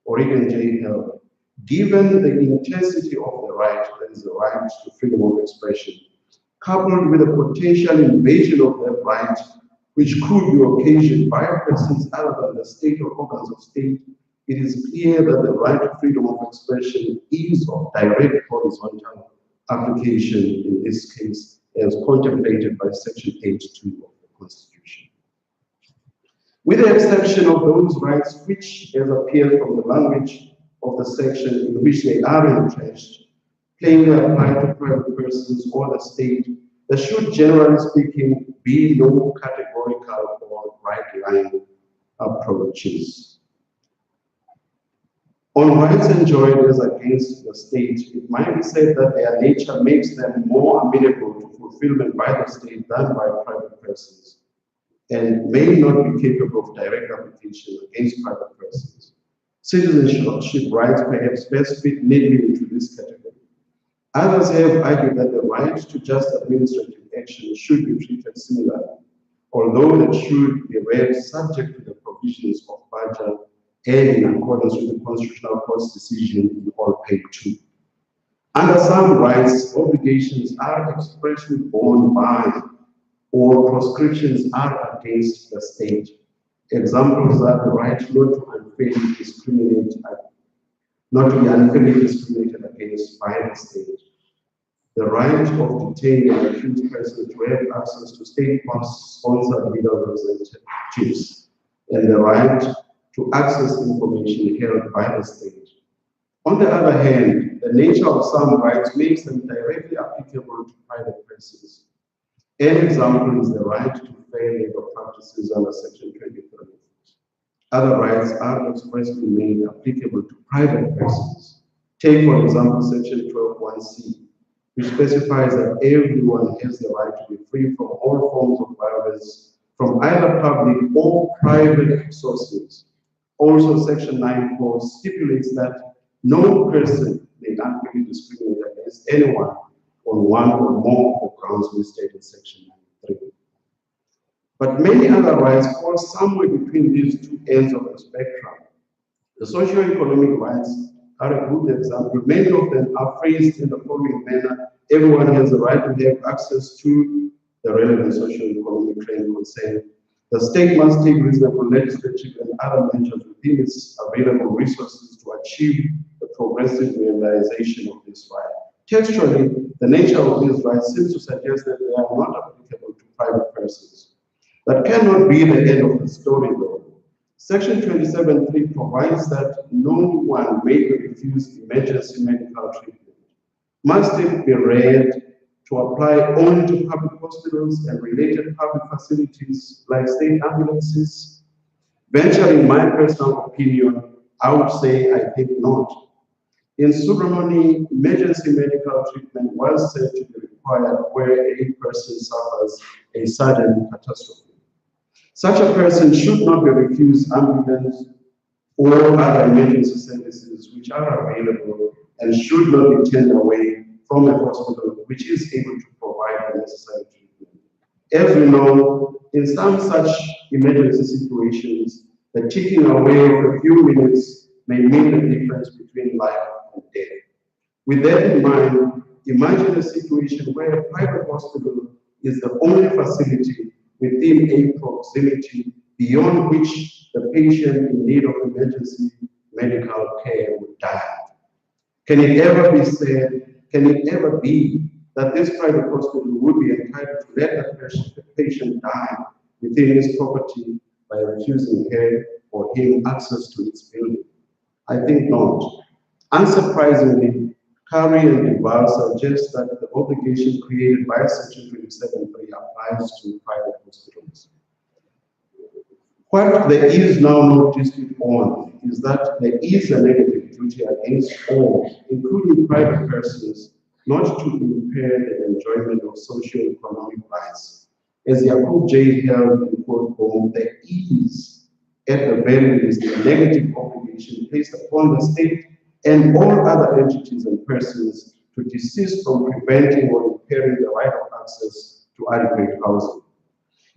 Oregon J. held, given the intensity of the right, that is the right to freedom of expression, coupled with a potential invasion of that right, which could be occasioned by persons other than the state or organs of state, it is clear that the right to freedom of expression is of direct horizontal application in this case, as contemplated by Section 8.2 of the Constitution. With the exception of those rights which, as appears from the language of the section in which they are entrenched, plainly apply to private persons or the state, there should, generally speaking, be no categorical or right-line approaches. On rights enjoyed as against the state, it might be said that their nature makes them more amenable to fulfillment by the state than by private persons, and may not be capable of direct application against private persons. Citizenship rights perhaps best fit neatly into this category. Others have argued that the right to just administrative action should be treated similarly, although it should be read subject to the provisions of Baja and in accordance with the Constitutional Court's decision in all page 2. Under some rights, obligations are expressly borne by or proscriptions are against the state. Examples are the right not to unfairly discriminate, not to be unfairly discriminated against by the state, the right of detained and accused persons to have access to state-sponsored legal representatives, and the right to access information held by the state. On the other hand, the nature of some rights makes them directly applicable to private persons. An example is the right to fair labor practices under Section 23. Other rights are expressly made applicable to private persons. Take, for example, Section 12.1c, which specifies that everyone has the right to be free from all forms of violence from either public or private sources. Also, Section 9.4 stipulates that no person may unfairly discriminate against anyone on one or more of the grounds listed in Section 9.3. But many other rights fall somewhere between these two ends of the spectrum. The socio-economic rights are a good example. Many of them are phrased in the following manner: everyone has the right to have access to the relevant socio-economic claim concern. The state must take reasonable legislative and other measures within its available resources to achieve the progressive realization of this right. Textually, the nature of these rights seems to suggest that they are not applicable to private persons. That cannot be the end of the story though. Section 27.3 provides that no one may refuse emergency medical treatment. Must it be read to apply only to public hospitals and related public facilities like state ambulances? Venturing my personal opinion, I would say I think not. In Subramani, emergency medical treatment was said to be required where a person suffers a sudden catastrophe. Such a person should not be refused ambulance or other emergency services which are available and should not be turned away from a hospital which is able to provide the necessary treatment. As we know, in some such emergency situations, the taking away of a few minutes may mean the difference between life and death. With that in mind, imagine a situation where a private hospital is the only facility within a proximity beyond which the patient in need of emergency medical care would die. Can it ever be said, can it ever be that this private hospital would be entitled to let the patient die within his property by refusing her or him access to its building? I think not. Unsurprisingly, Curry and Duval suggest that the obligation created by Section 27.3 applies to private hospitals. What there is now no dispute on is that there is a negative duty against all, including private persons, not to impair the enjoyment of socio-economic rights. As Yakub J. held in court home, there is, at the very least, a negative obligation placed upon the state and all other entities and persons to desist from preventing or impairing the right of access to adequate housing.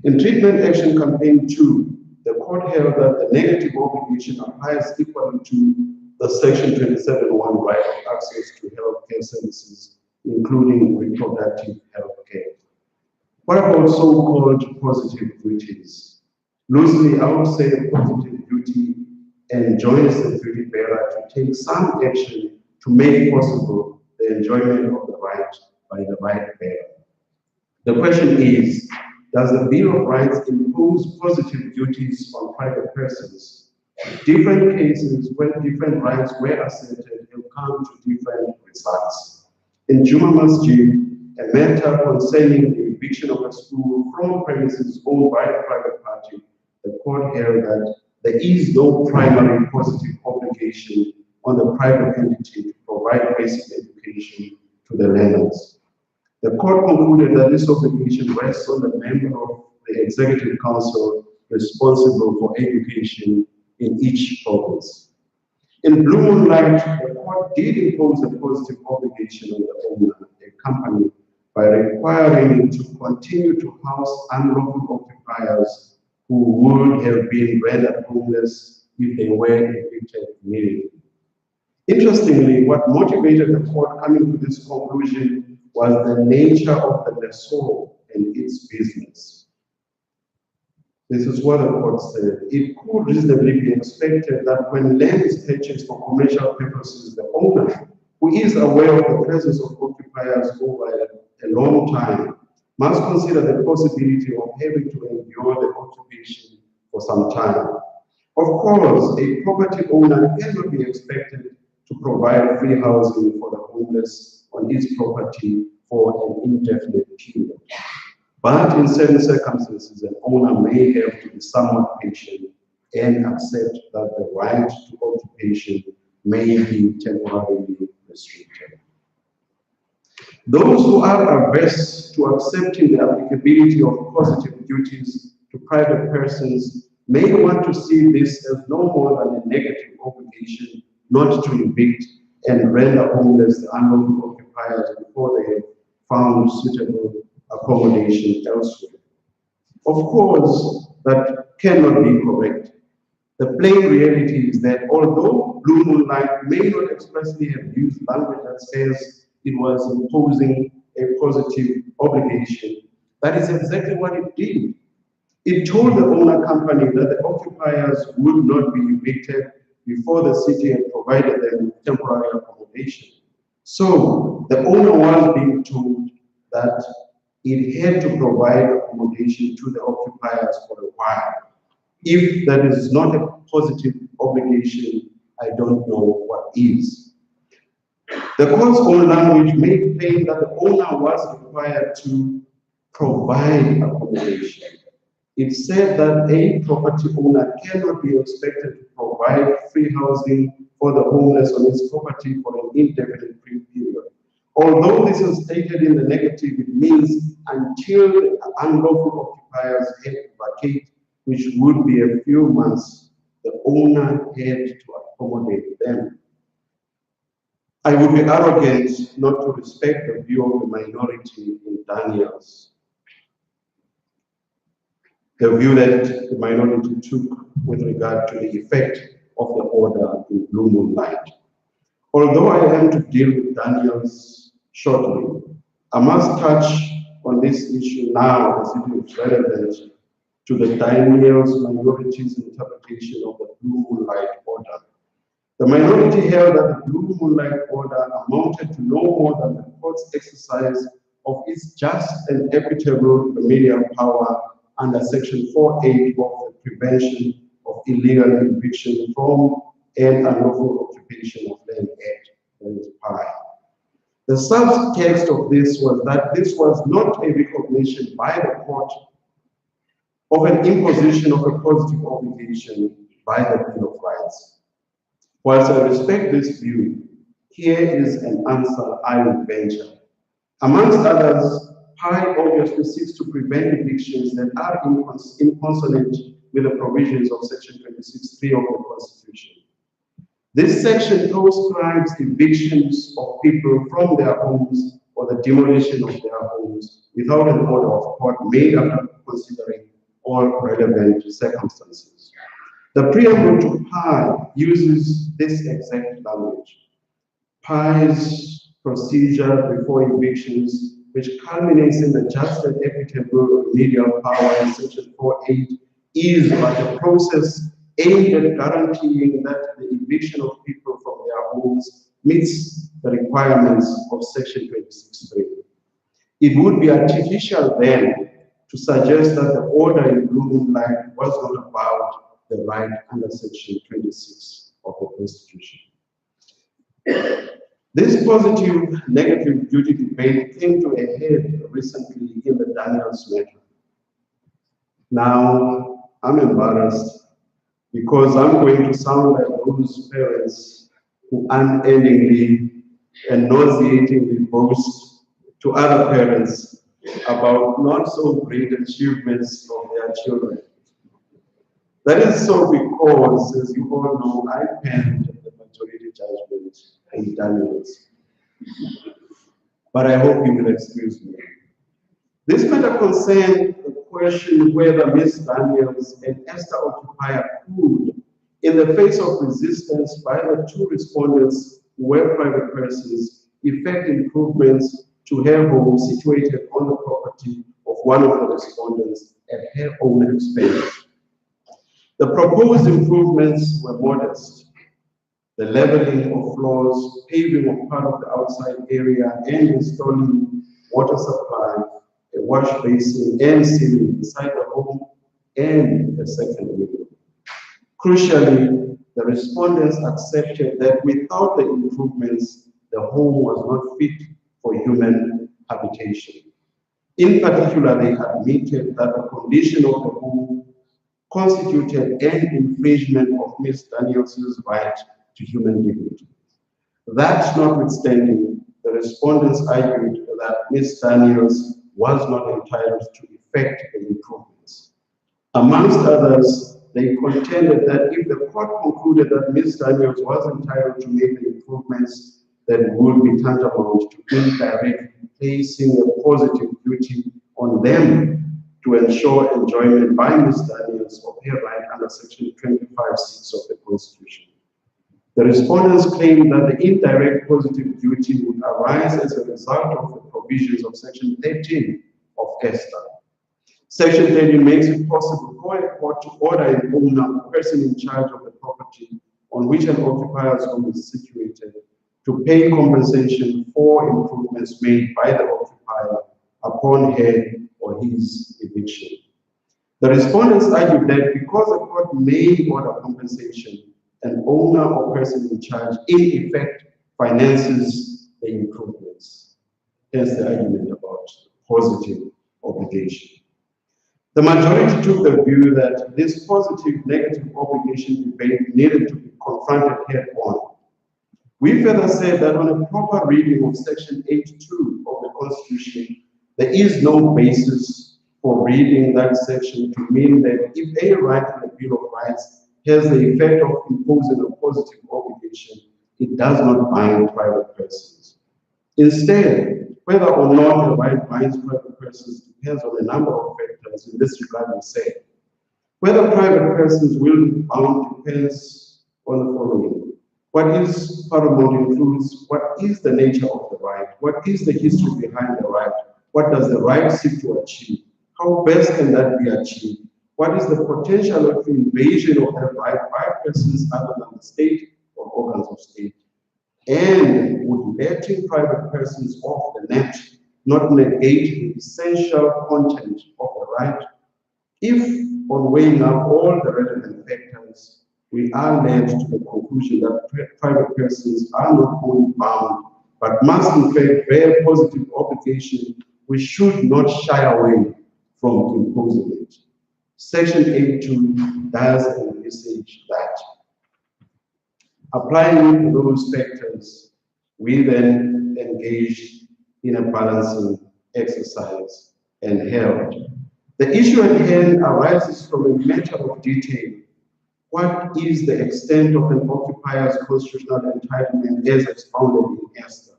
In Treatment Action Campaign 2, the court held that the negative obligation applies equally to the Section 27.1 right of access to health care services, including reproductive health care. What about so-called positive duties? Loosely, I would say a positive duty enjoins the duty bearer to take some action to make possible the enjoyment of the right by the right bearer. The question is, does the Bill of Rights impose positive duties on private persons? Different cases where different rights were asserted have come to different results. In Juma Masjid, a matter concerning the eviction of a school from premises owned by a private party, the court held that there is no primary positive obligation on the private entity to provide basic education to the learners. The court concluded that this obligation rests on the member of the Executive Council responsible for education in each province. In Blue Moonlight, the court did impose a positive obligation on the owner, a company, by requiring it to continue to house unlawful occupiers who would have been rendered homeless if they were evicted immediately. Interestingly, what motivated the court coming to this conclusion was the nature of the lessor and its business. This is what the court said. It could reasonably be expected that when land is purchased for commercial purposes, the owner, who is aware of the presence of occupiers over a long time, must consider the possibility of having to endure the occupation for some time. Of course, a property owner cannot be expected to provide free housing for the homeless on its property for an indefinite period. But in certain circumstances, an owner may have to be somewhat patient and accept that the right to occupation may be temporarily restricted. Those who are averse to accepting the applicability of positive duties to private persons may want to see this as no more than a negative obligation not to evict and render homeless the unlawful occupiers before they have found suitable accommodation elsewhere. Of course, that cannot be correct. The plain reality is that although Blue Moonlight may not expressly have used language that says it was imposing a positive obligation, that is exactly what it did. It told the owner company that the occupiers would not be evicted before the city had provided them with temporary accommodation. So the owner was being told that it had to provide accommodation to the occupiers for a while. If that is not a positive obligation, I don't know what is. The court's own language made plain that the owner was required to provide accommodation. It said that a property owner cannot be expected to provide free housing for the homeless on his property for an indefinite period. Although this is stated in the negative, it means until the unlawful occupiers had to vacate, which would be a few months, the owner had to accommodate them. I would be arrogant not to respect the view of the minority in Daniels. The view that the minority took with regard to the effect of the order in Blue Moonlight. Although I am to deal with Daniels shortly, I must touch on this issue now as it is relevant to the Daniels minority's interpretation of the Blue Moonlight order. The minority held that the Blue Moonlight order amounted to no more than the court's exercise of its just and equitable remedial power under Section 4.8 of the Prevention of Illegal Eviction from and Unlawful Occupation of Land Act, that is PI. The subtext of this was that this was not a recognition by the court of an imposition of a positive obligation by the Bill of Rights. Whilst I respect this view, here is an answer I would venture. Amongst others, PI obviously seeks to prevent evictions that are inconsonant with the provisions of Section 26.3 of the Constitution. This section proscribes evictions of people from their homes or the demolition of their homes without an order of court made after considering all relevant circumstances. The preamble to PI uses this exact language. PI's procedure before evictions, which culminates in the just and equitable remedial power in Section 4.8, is but a process aimed at guaranteeing that the eviction of people from their homes meets the requirements of Section 26.3. It would be artificial then to suggest that the order in Blue Moonlight was not about the right under Section 26 of the Constitution. This positive-negative duty debate came to a head recently in the Daniels matter. Now, I'm embarrassed because I'm going to sound like those parents who unendingly and nauseatingly boast to other parents about not so great achievements of their children. That is so because, as you all know, I penned the majority judgment in Daniels. But I hope you will excuse me. This matter concerned the question whether Ms. Daniels and Esther Occupier could, in the face of resistance by the two respondents who were private persons, effect improvements to her home situated on the property of one of the respondents at her own expense. The proposed improvements were modest. The leveling of floors, paving of part of the outside area, and installing water supply, a wash basin, and ceiling inside the home, and a second window. Crucially, the respondents accepted that without the improvements, the home was not fit for human habitation. In particular, they admitted that the condition of the home constituted an infringement of Ms. Daniels' right to human dignity. That notwithstanding, the respondents argued that Ms. Daniels was not entitled to effect the improvements. Amongst others, they contended that if the court concluded that Ms. Daniels was entitled to make the improvements, that would be tantamount to indirectly placing a positive duty on them to ensure enjoyment by Ms. Daniels of her right under Section 25.6 of the Constitution. The respondents claimed that the indirect positive duty would arise as a result of the provisions of Section 13 of ESTA. Section 13 makes it possible for a court to order an owner, a person in charge of the property on which an occupier's home is situated, to pay compensation for improvements made by the occupier upon her or his eviction. The respondents argued that because the court may order compensation, an owner or person in charge in effect finances the improvements. Hence the argument about positive obligation. The majority took the view that this positive-negative obligation debate needed to be confronted head-on. We further said that on a proper reading of Section 82 of the Constitution, there is no basis for reading that section to mean that if a right in the Bill of Rights has the effect of imposing a positive obligation, it does not bind private persons. Instead, whether or not a right binds private persons depends on a number of factors. In this regard, we say, whether private persons will be bound depends on the following. What is paramount influence? What is the nature of the right? What is the history behind the right? What does the right seek to achieve? How best can that be achieved? What is the potential of invasion of that right by persons other than the state or organs of state? And would letting private persons off the net not negate the essential content of the right? If, on weighing up all the relevant factors, we are led to the conclusion that private persons are not only bound, but must in fact bear positive obligation, we should not shy away from imposing it. Section 82 does envisage that. Applying those factors, we then engaged in a balancing exercise and held. The issue at hand arises from a matter of detail. What is the extent of an occupier's constitutional entitlement as expounded in Esther?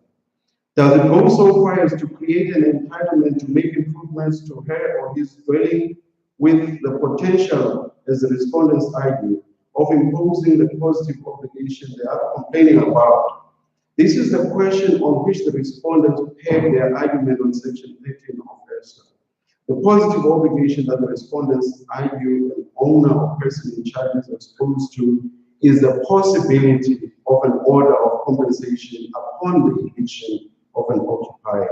Does it go so far as to create an entitlement to make improvements to her or his dwelling with the potential, as the respondents argue, of imposing the positive obligation they are complaining about? This is the question on which the respondents peg their argument on Section 13 of Esther. The positive obligation that the respondents argue an owner or person in charge is exposed to is the possibility of an order of compensation upon the eviction of an occupier.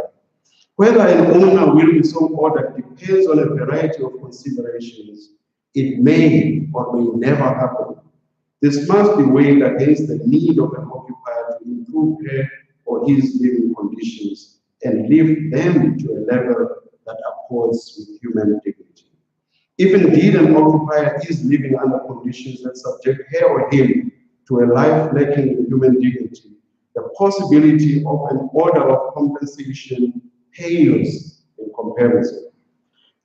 Whether an owner will be so ordered depends on a variety of considerations. It may or may never happen. This must be weighed against the need of an occupier to improve her or his living conditions and lift them to a level that accords with human dignity. If indeed an occupier is living under conditions that subject her or him to a life lacking in human dignity, the possibility of an order of compensation pales in comparison.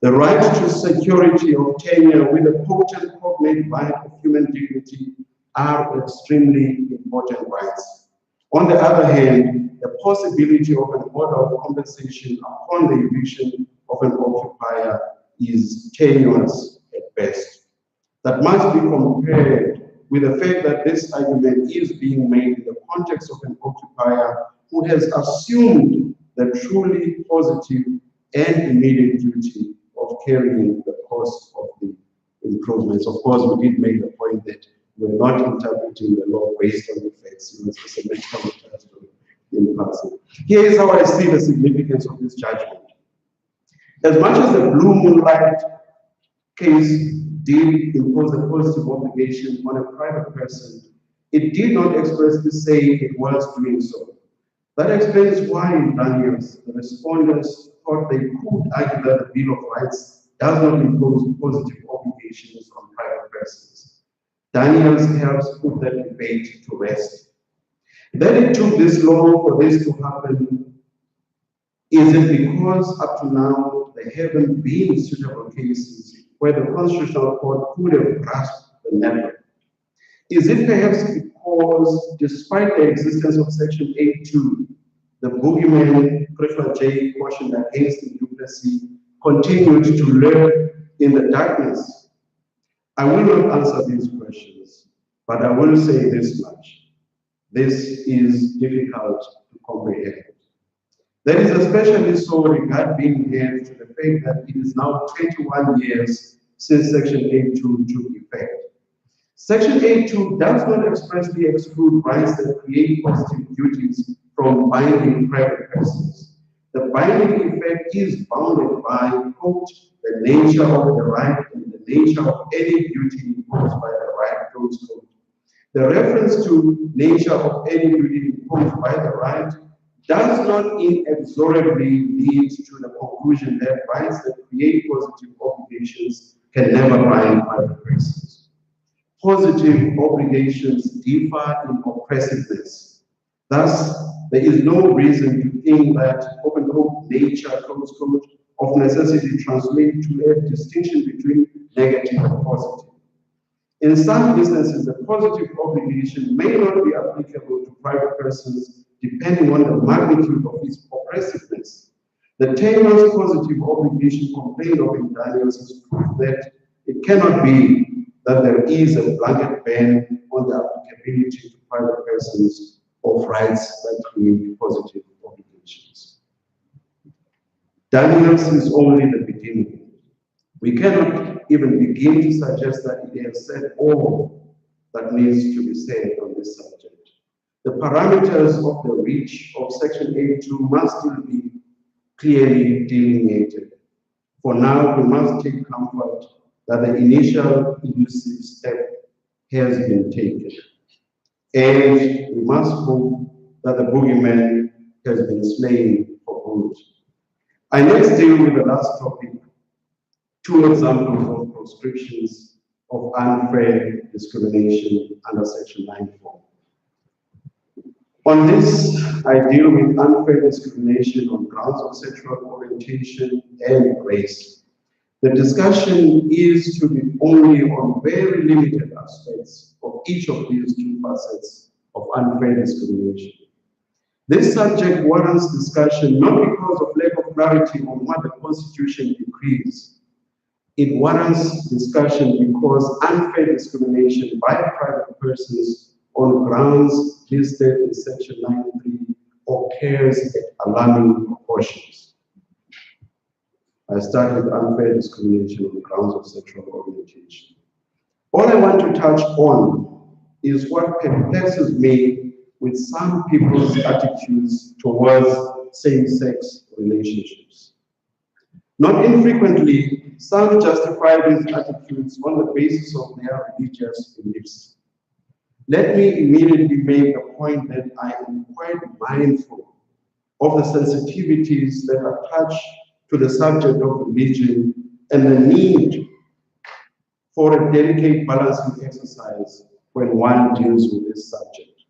The right to security of tenure with a potent cognate right of human dignity are extremely important rights. On the other hand, the possibility of an order of compensation upon the eviction of an occupier is tenuous at best. That must be compared with the fact that this argument is being made in the context of an occupier who has assumed the truly positive and immediate duty of carrying the cost of the improvements. Of course, we did make the point that we're not interpreting the law based on the facts. It was just a medical catastrophe in passing. Here is how I see the significance of this judgment. As much as the Blue Moonlight case did impose a positive obligation on a private person, it did not expressly say it was doing so. That explains why in Daniels, the respondents thought they could argue that the Bill of Rights does not impose positive obligations on private persons. Daniels helps put that debate to rest. That it took this long for this to happen, is it because up to now there haven't been suitable cases where the Constitutional Court could have grasped the matter? Is it perhaps because, despite the existence of Section 8.2, the boogeyman, Prefer J, cautioned against indemnity, continued to lurk in the darkness? I will not answer these questions, but I will say this much. This is difficult to comprehend. That is especially so regarding to the fact that it is now 21 years since Section 8.2 took effect. Section 8.2 does not expressly exclude rights that create positive duties from binding private persons. the binding effect is bounded by, quote, the nature of the right and the nature of any duty imposed by the right, close quote. The reference to nature of any duty imposed by the right does not inexorably lead to the conclusion that rights that create positive obligations can never bind private persons. Positive obligations differ in oppressiveness. Thus, there is no reason to think that, open quote, nature, close quote, of necessity translates to a distinction between negative and positive. In some instances, the positive obligation may not be applicable to private persons depending on the magnitude of its oppressiveness. The Taylor's positive obligation complained of in Daniels is proof that it cannot be that there is a blanket ban on the applicability to private persons of rights that create positive obligations. Daniels is only the beginning. We cannot even begin to suggest that it has said all that needs to be said on this subject. The parameters of the reach of Section 82 must still be clearly delineated. For now, we must take comfort that the initial elusive step has been taken. And we must hope that the boogeyman has been slain for good. I next deal with the last topic, two examples of proscriptions of unfair discrimination under Section 94. On this, I deal with unfair discrimination on grounds of sexual orientation and race. The discussion is to be only on very limited aspects of each of these two facets of unfair discrimination. This subject warrants discussion not because of lack of clarity on what the Constitution decrees. It warrants discussion because unfair discrimination by private persons on grounds listed in Section 93 occurs at alarming proportions. I start with unfair discrimination on grounds of sexual orientation. All I want to touch on is what perplexes me with some people's attitudes towards same-sex relationships. Not infrequently, some justify these attitudes on the basis of their religious beliefs. Let me immediately make the point that I am quite mindful of the sensitivities that attach to the subject of religion and the need for a delicate balancing exercise when one deals with this subject.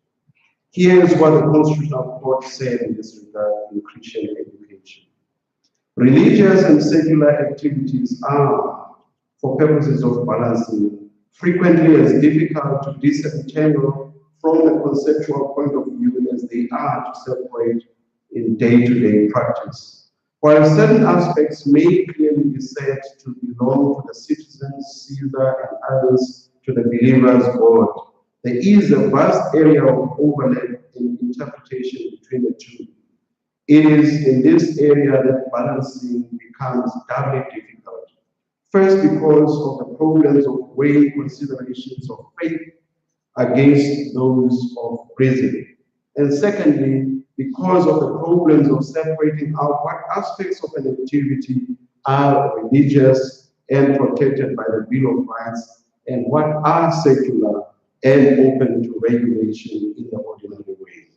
Here is what the Constitutional Court said in this regard in Christian education. Religious and secular activities are, for purposes of balancing, frequently as difficult to disentangle from the conceptual point of view as they are to separate in day-to-day practice. While certain aspects may clearly be said to belong to the citizens, Caesar, and others to the believer's God, there is a vast area of overlap in interpretation between the two. It is in this area that balancing becomes doubly difficult. First, because of the problems of weighing considerations of faith against those of reason. And secondly, because of the problems of separating out what aspects of an activity are religious and protected by the Bill of Rights and what are secular and open to regulation in the ordinary way.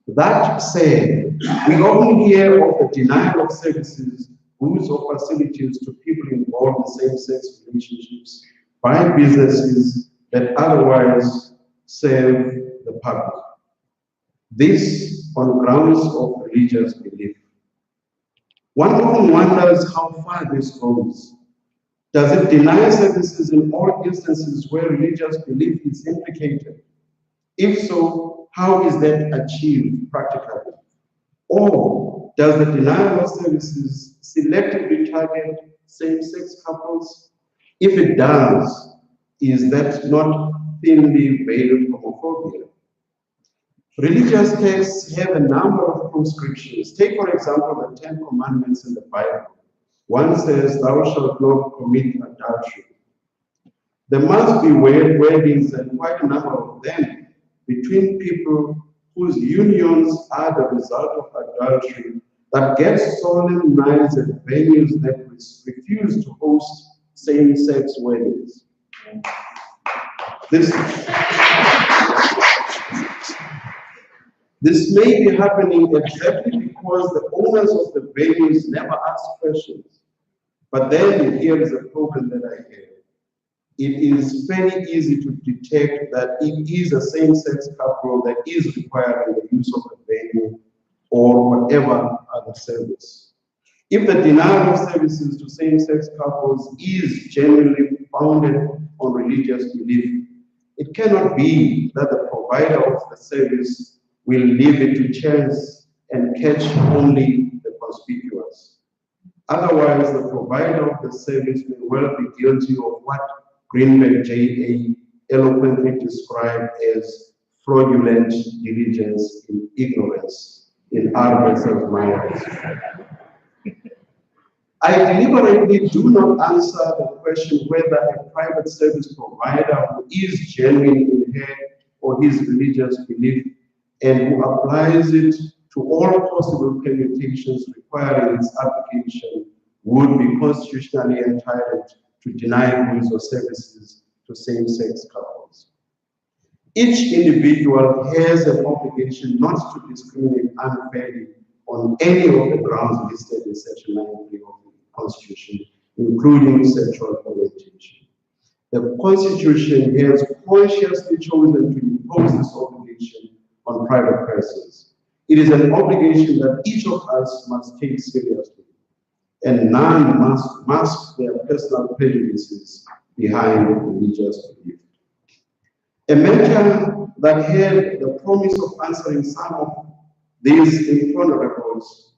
That said, we often hear of the denial of services, goods, or facilities to people involved in same-sex relationships by businesses that otherwise serve the public. This on grounds of religious belief. One often wonders how far this goes. Does it deny services in all instances where religious belief is implicated? If so, how is that achieved practically? Or does the denial of services selectively target same-sex couples? If it does, is that not thinly veiled homophobia? Religious texts have a number of proscriptions. Take, for example, the 10 Commandments in the Bible. One says, thou shalt not commit adultery. There must be weddings, and quite a number of them, between people whose unions are the result of adultery, that get solemnized at venues that refuse to host same-sex weddings. This may be happening exactly because the owners of the venues never ask questions. But then here is a problem that I have. It is very easy to detect that it is a same-sex couple that is requiring the use of a venue or whatever other service. If the denial of services to same-sex couples is genuinely founded on religious belief, it cannot be that the provider of the service will leave it to chance and catch only the conspicuous. Otherwise, the provider of the service may well be guilty of what Greenberg J.A. eloquently described as fraudulent diligence in ignorance in R. versus Myers. I deliberately do not answer the question whether a private service provider who is genuine in her or his religious belief and who applies it to all possible permutations requiring its application would be constitutionally entitled to deny goods or services to same-sex couples. Each individual has an obligation not to discriminate unfairly on any of the grounds listed in Section 93 of the Constitution, including sexual orientation. The Constitution has consciously chosen to impose this obligation on private persons. It is an obligation that each of us must take seriously, and none must mask their personal prejudices behind religious belief. A matter that had the promise of answering some of these imponderables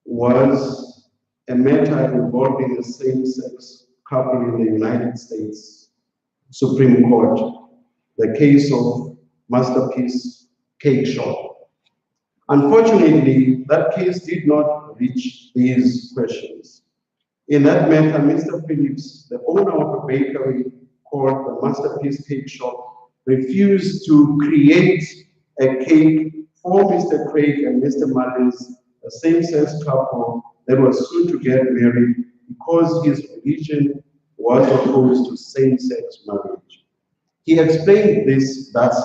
was a matter involving a same-sex couple in the United States Supreme Court, the case of Masterpiece Cake Shop. Unfortunately, that case did not reach these questions. In that matter, Mr. Phillips, the owner of a bakery called the Masterpiece Cake Shop, refused to create a cake for Mr. Craig and Mr. Mullins, a same-sex couple that was soon to get married, because his religion was opposed to same-sex marriage. He explained this thus: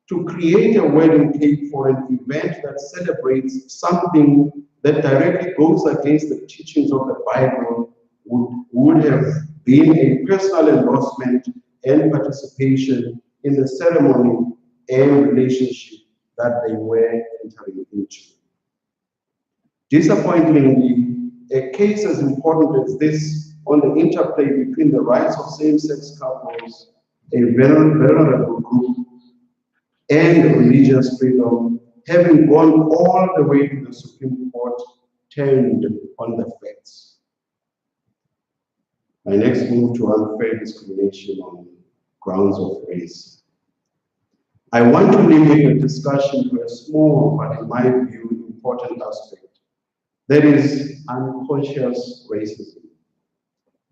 to create a wedding cake for an event that celebrates something that directly goes against the teachings of the Bible would have been a personal endorsement and participation in the ceremony and relationship that they were entering into. Disappointingly, a case as important as this on the interplay between the rights of same-sex couples, a vulnerable group, and religious freedom, having gone all the way to the Supreme Court, turned on the facts. I next move to unfair discrimination on grounds of race. I want to limit the discussion to a small, but in my view, important aspect. That is unconscious racism.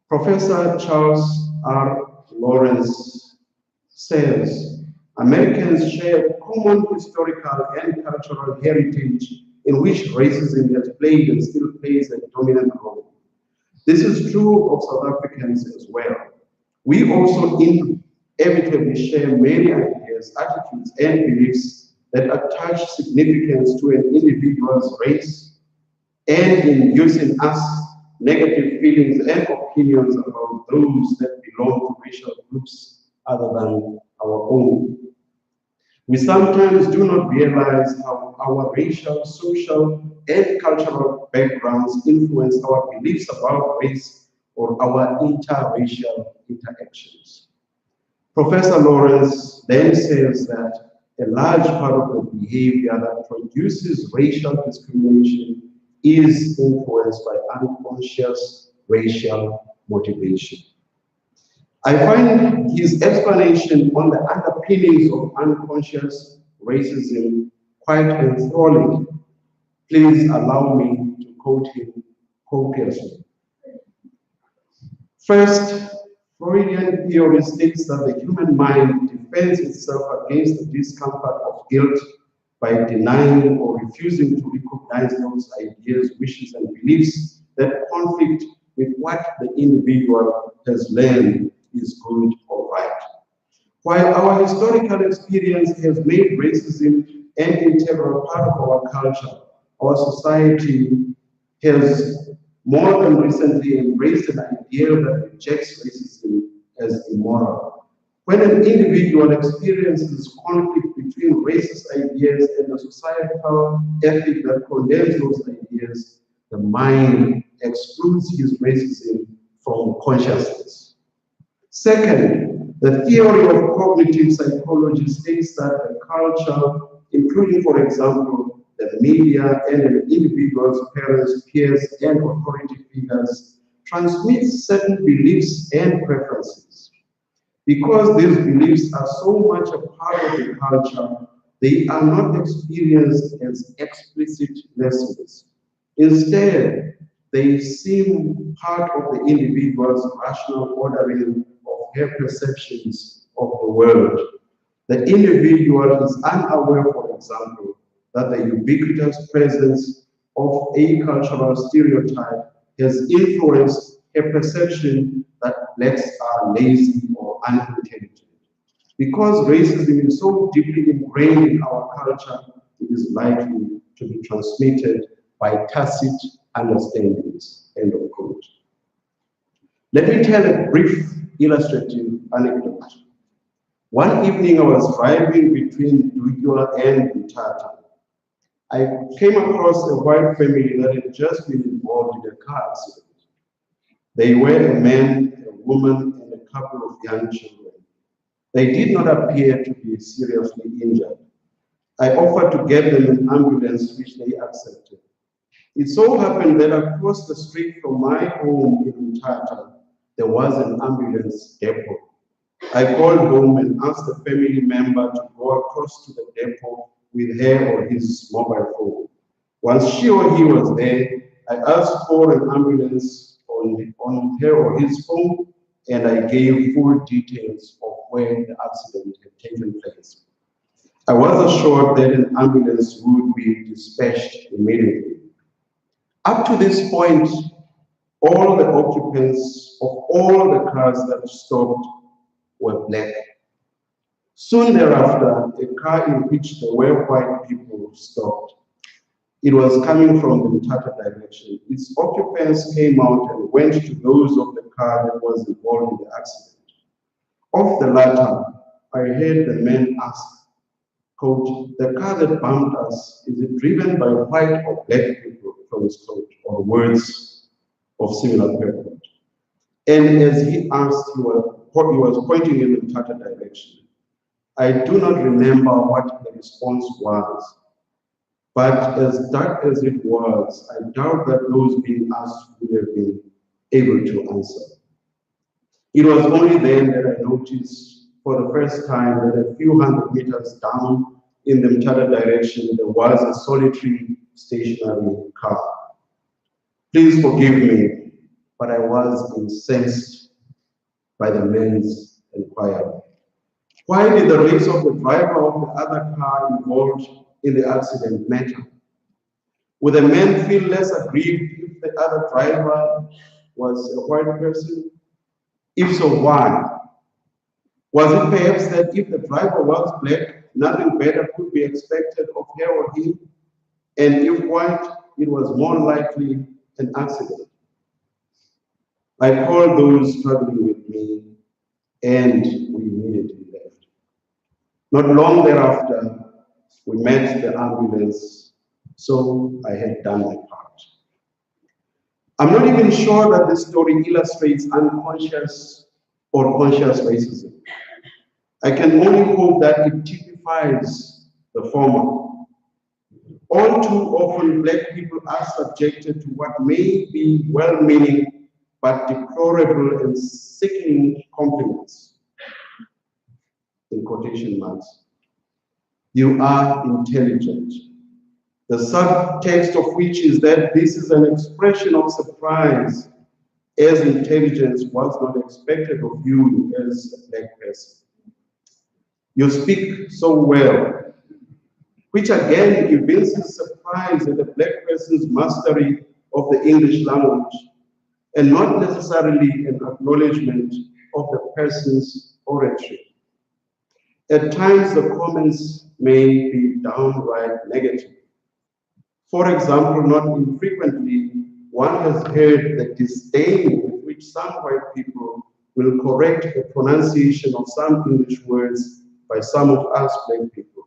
Professor Charles R. Lawrence says, Americans share common historical and cultural heritage in which racism has played and still plays a dominant role. This is true of South Africans as well. We also inevitably share many ideas, attitudes, and beliefs that attach significance to an individual's race and induce in us negative feelings and opinions about those that belong to racial groups other than our own. We sometimes do not realize how our racial, social, and cultural backgrounds influence our beliefs about race or our interracial interactions. Professor Lawrence then says that a large part of the behavior that produces racial discrimination is influenced by unconscious racial motivation. I find his explanation on the underpinnings of unconscious racism quite enthralling. Please allow me to quote him copiously. First, Freudian theory states that the human mind defends itself against the discomfort of guilt by denying or refusing to recognize those ideas, wishes, and beliefs that conflict with what the individual has learned is good or right. While our historical experience has made racism an integral part of our culture, our society has more than recently embraced an ideal that rejects racism as immoral. When an individual experiences conflict between racist ideas and the societal ethic that condemns those ideas, the mind excludes his racism from consciousness. Second, the theory of cognitive psychology states that the culture, including, for example, the media and an individual's parents, peers, and authority figures, transmits certain beliefs and preferences. Because these beliefs are so much a part of the culture, they are not experienced as explicit lessons. Instead, they seem part of the individual's rational ordering of her perceptions of the world. The individual is unaware, for example, that the ubiquitous presence of a cultural stereotype has influenced a perception that blacks are lazy or unintelligent. Because racism is so deeply ingrained in our culture, it is likely to be transmitted by tacit understandings. End of quote. Let me tell a brief illustrative anecdote. One evening I was driving between Mbuyiseli and Mthatha. I came across a white family that had just been involved in a car accident. They were a man, a woman, and a couple of young children. They did not appear to be seriously injured. I offered to get them an ambulance, which they accepted. It so happened that across the street from my home in Mthatha, there was an ambulance depot. I called home and asked the family member to go across to the depot with her or his mobile phone. Once she or he was there, I asked for an ambulance on her or his phone, and I gave full details of where the accident had taken place. I was assured that an ambulance would be dispatched immediately. Up to this point, all the occupants of all the cars that stopped were black. Soon thereafter, a car in which there were white people stopped. It was coming from the Mthatha direction. Its occupants came out and went to those of the car that was involved in the accident. Of the latter, I heard the man ask, quote, "The car that bumped us, is it driven by white or black people?" from his quote, or words of similar purport. And as he asked, he was pointing in the Mthatha direction. I do not remember what the response was, but as dark as it was, I doubt that those being asked would have been able to answer. It was only then that I noticed for the first time that a few hundred meters down in the Mthatha direction, there was a solitary stationary car. Please forgive me, but I was incensed by the man's inquiry. Why did the race of the driver of the other car involved in the accident matter? Would the man feel less aggrieved if the other driver was a white person? If so, why? Was it perhaps that if the driver was black, nothing better could be expected of her or him? And if white, it was more likely an accident? I called those traveling with me, and we immediately left. Not long thereafter, we met the ambulance, so I had done my part. I'm not even sure that this story illustrates unconscious or conscious racism. I can only hope that it typifies the former. All too often, black people are subjected to what may be well-meaning but deplorable and sickening compliments, in quotation marks. You are intelligent. The subtext of which is that this is an expression of surprise, as intelligence was not expected of you as a black person. You speak so well, which again evinces surprise at the black person's mastery of the English language, and not necessarily an acknowledgement of the person's oratory. At times, the comments may be downright negative. For example, not infrequently, one has heard the disdain with which some white people will correct the pronunciation of some English words by some of us black people.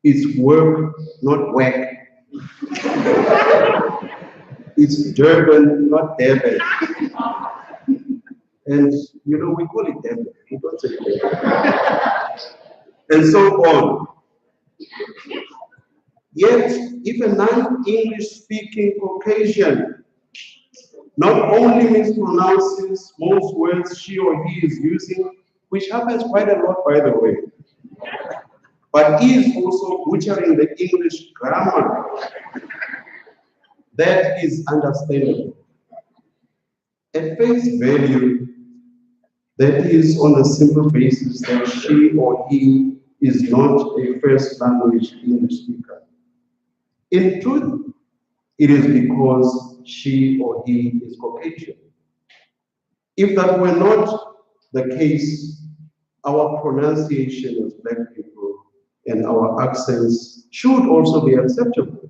It's work, not whack. It's Durban, not Durban. And you know, we call it Durban, we don't say Durban. And so on. Yet, if a non-English speaking Caucasian not only mispronounces most words she or he is using, which happens quite a lot, by the way, but is also butchering the English grammar, that is understandable. At face value, that is on the simple basis that she or he is not a first language English speaker. In truth, it is because she or he is Caucasian. If that were not the case, our pronunciation as black people and our accents should also be acceptable.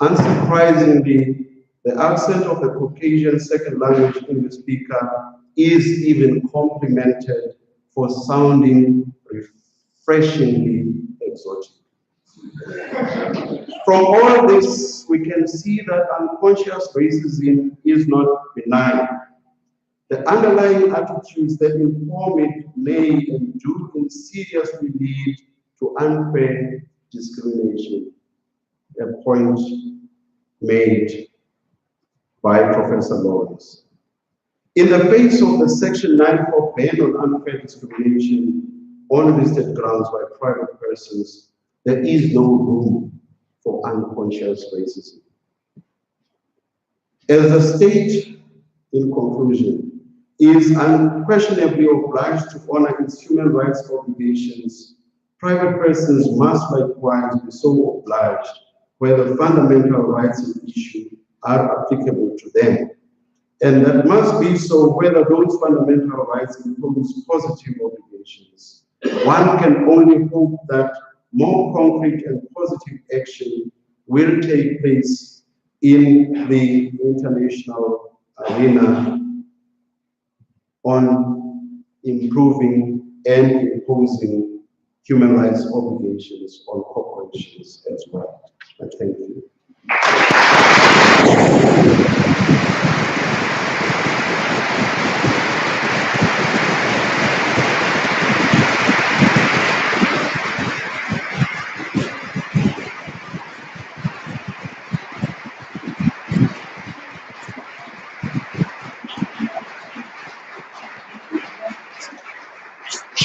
Unsurprisingly, the accent of the Caucasian second language English speaker is even complimented for sounding refreshingly exotic. From all this, we can see that unconscious racism is not benign. The underlying attitudes that inform it may and do insidiously lead to unfair discrimination, a point made by Professor Lawrence. In the face of the Section 94 ban on unfair discrimination on listed grounds by private persons, there is no room for unconscious racism. As the state, in conclusion, is unquestionably obliged to honor its human rights obligations, private persons must likewise be so obliged where the fundamental rights at issue are applicable to them. And that must be so whether those fundamental rights impose positive obligations. One can only hope that more concrete and positive action will take place in the international arena on improving and imposing human rights obligations on corporations as well. Thank you.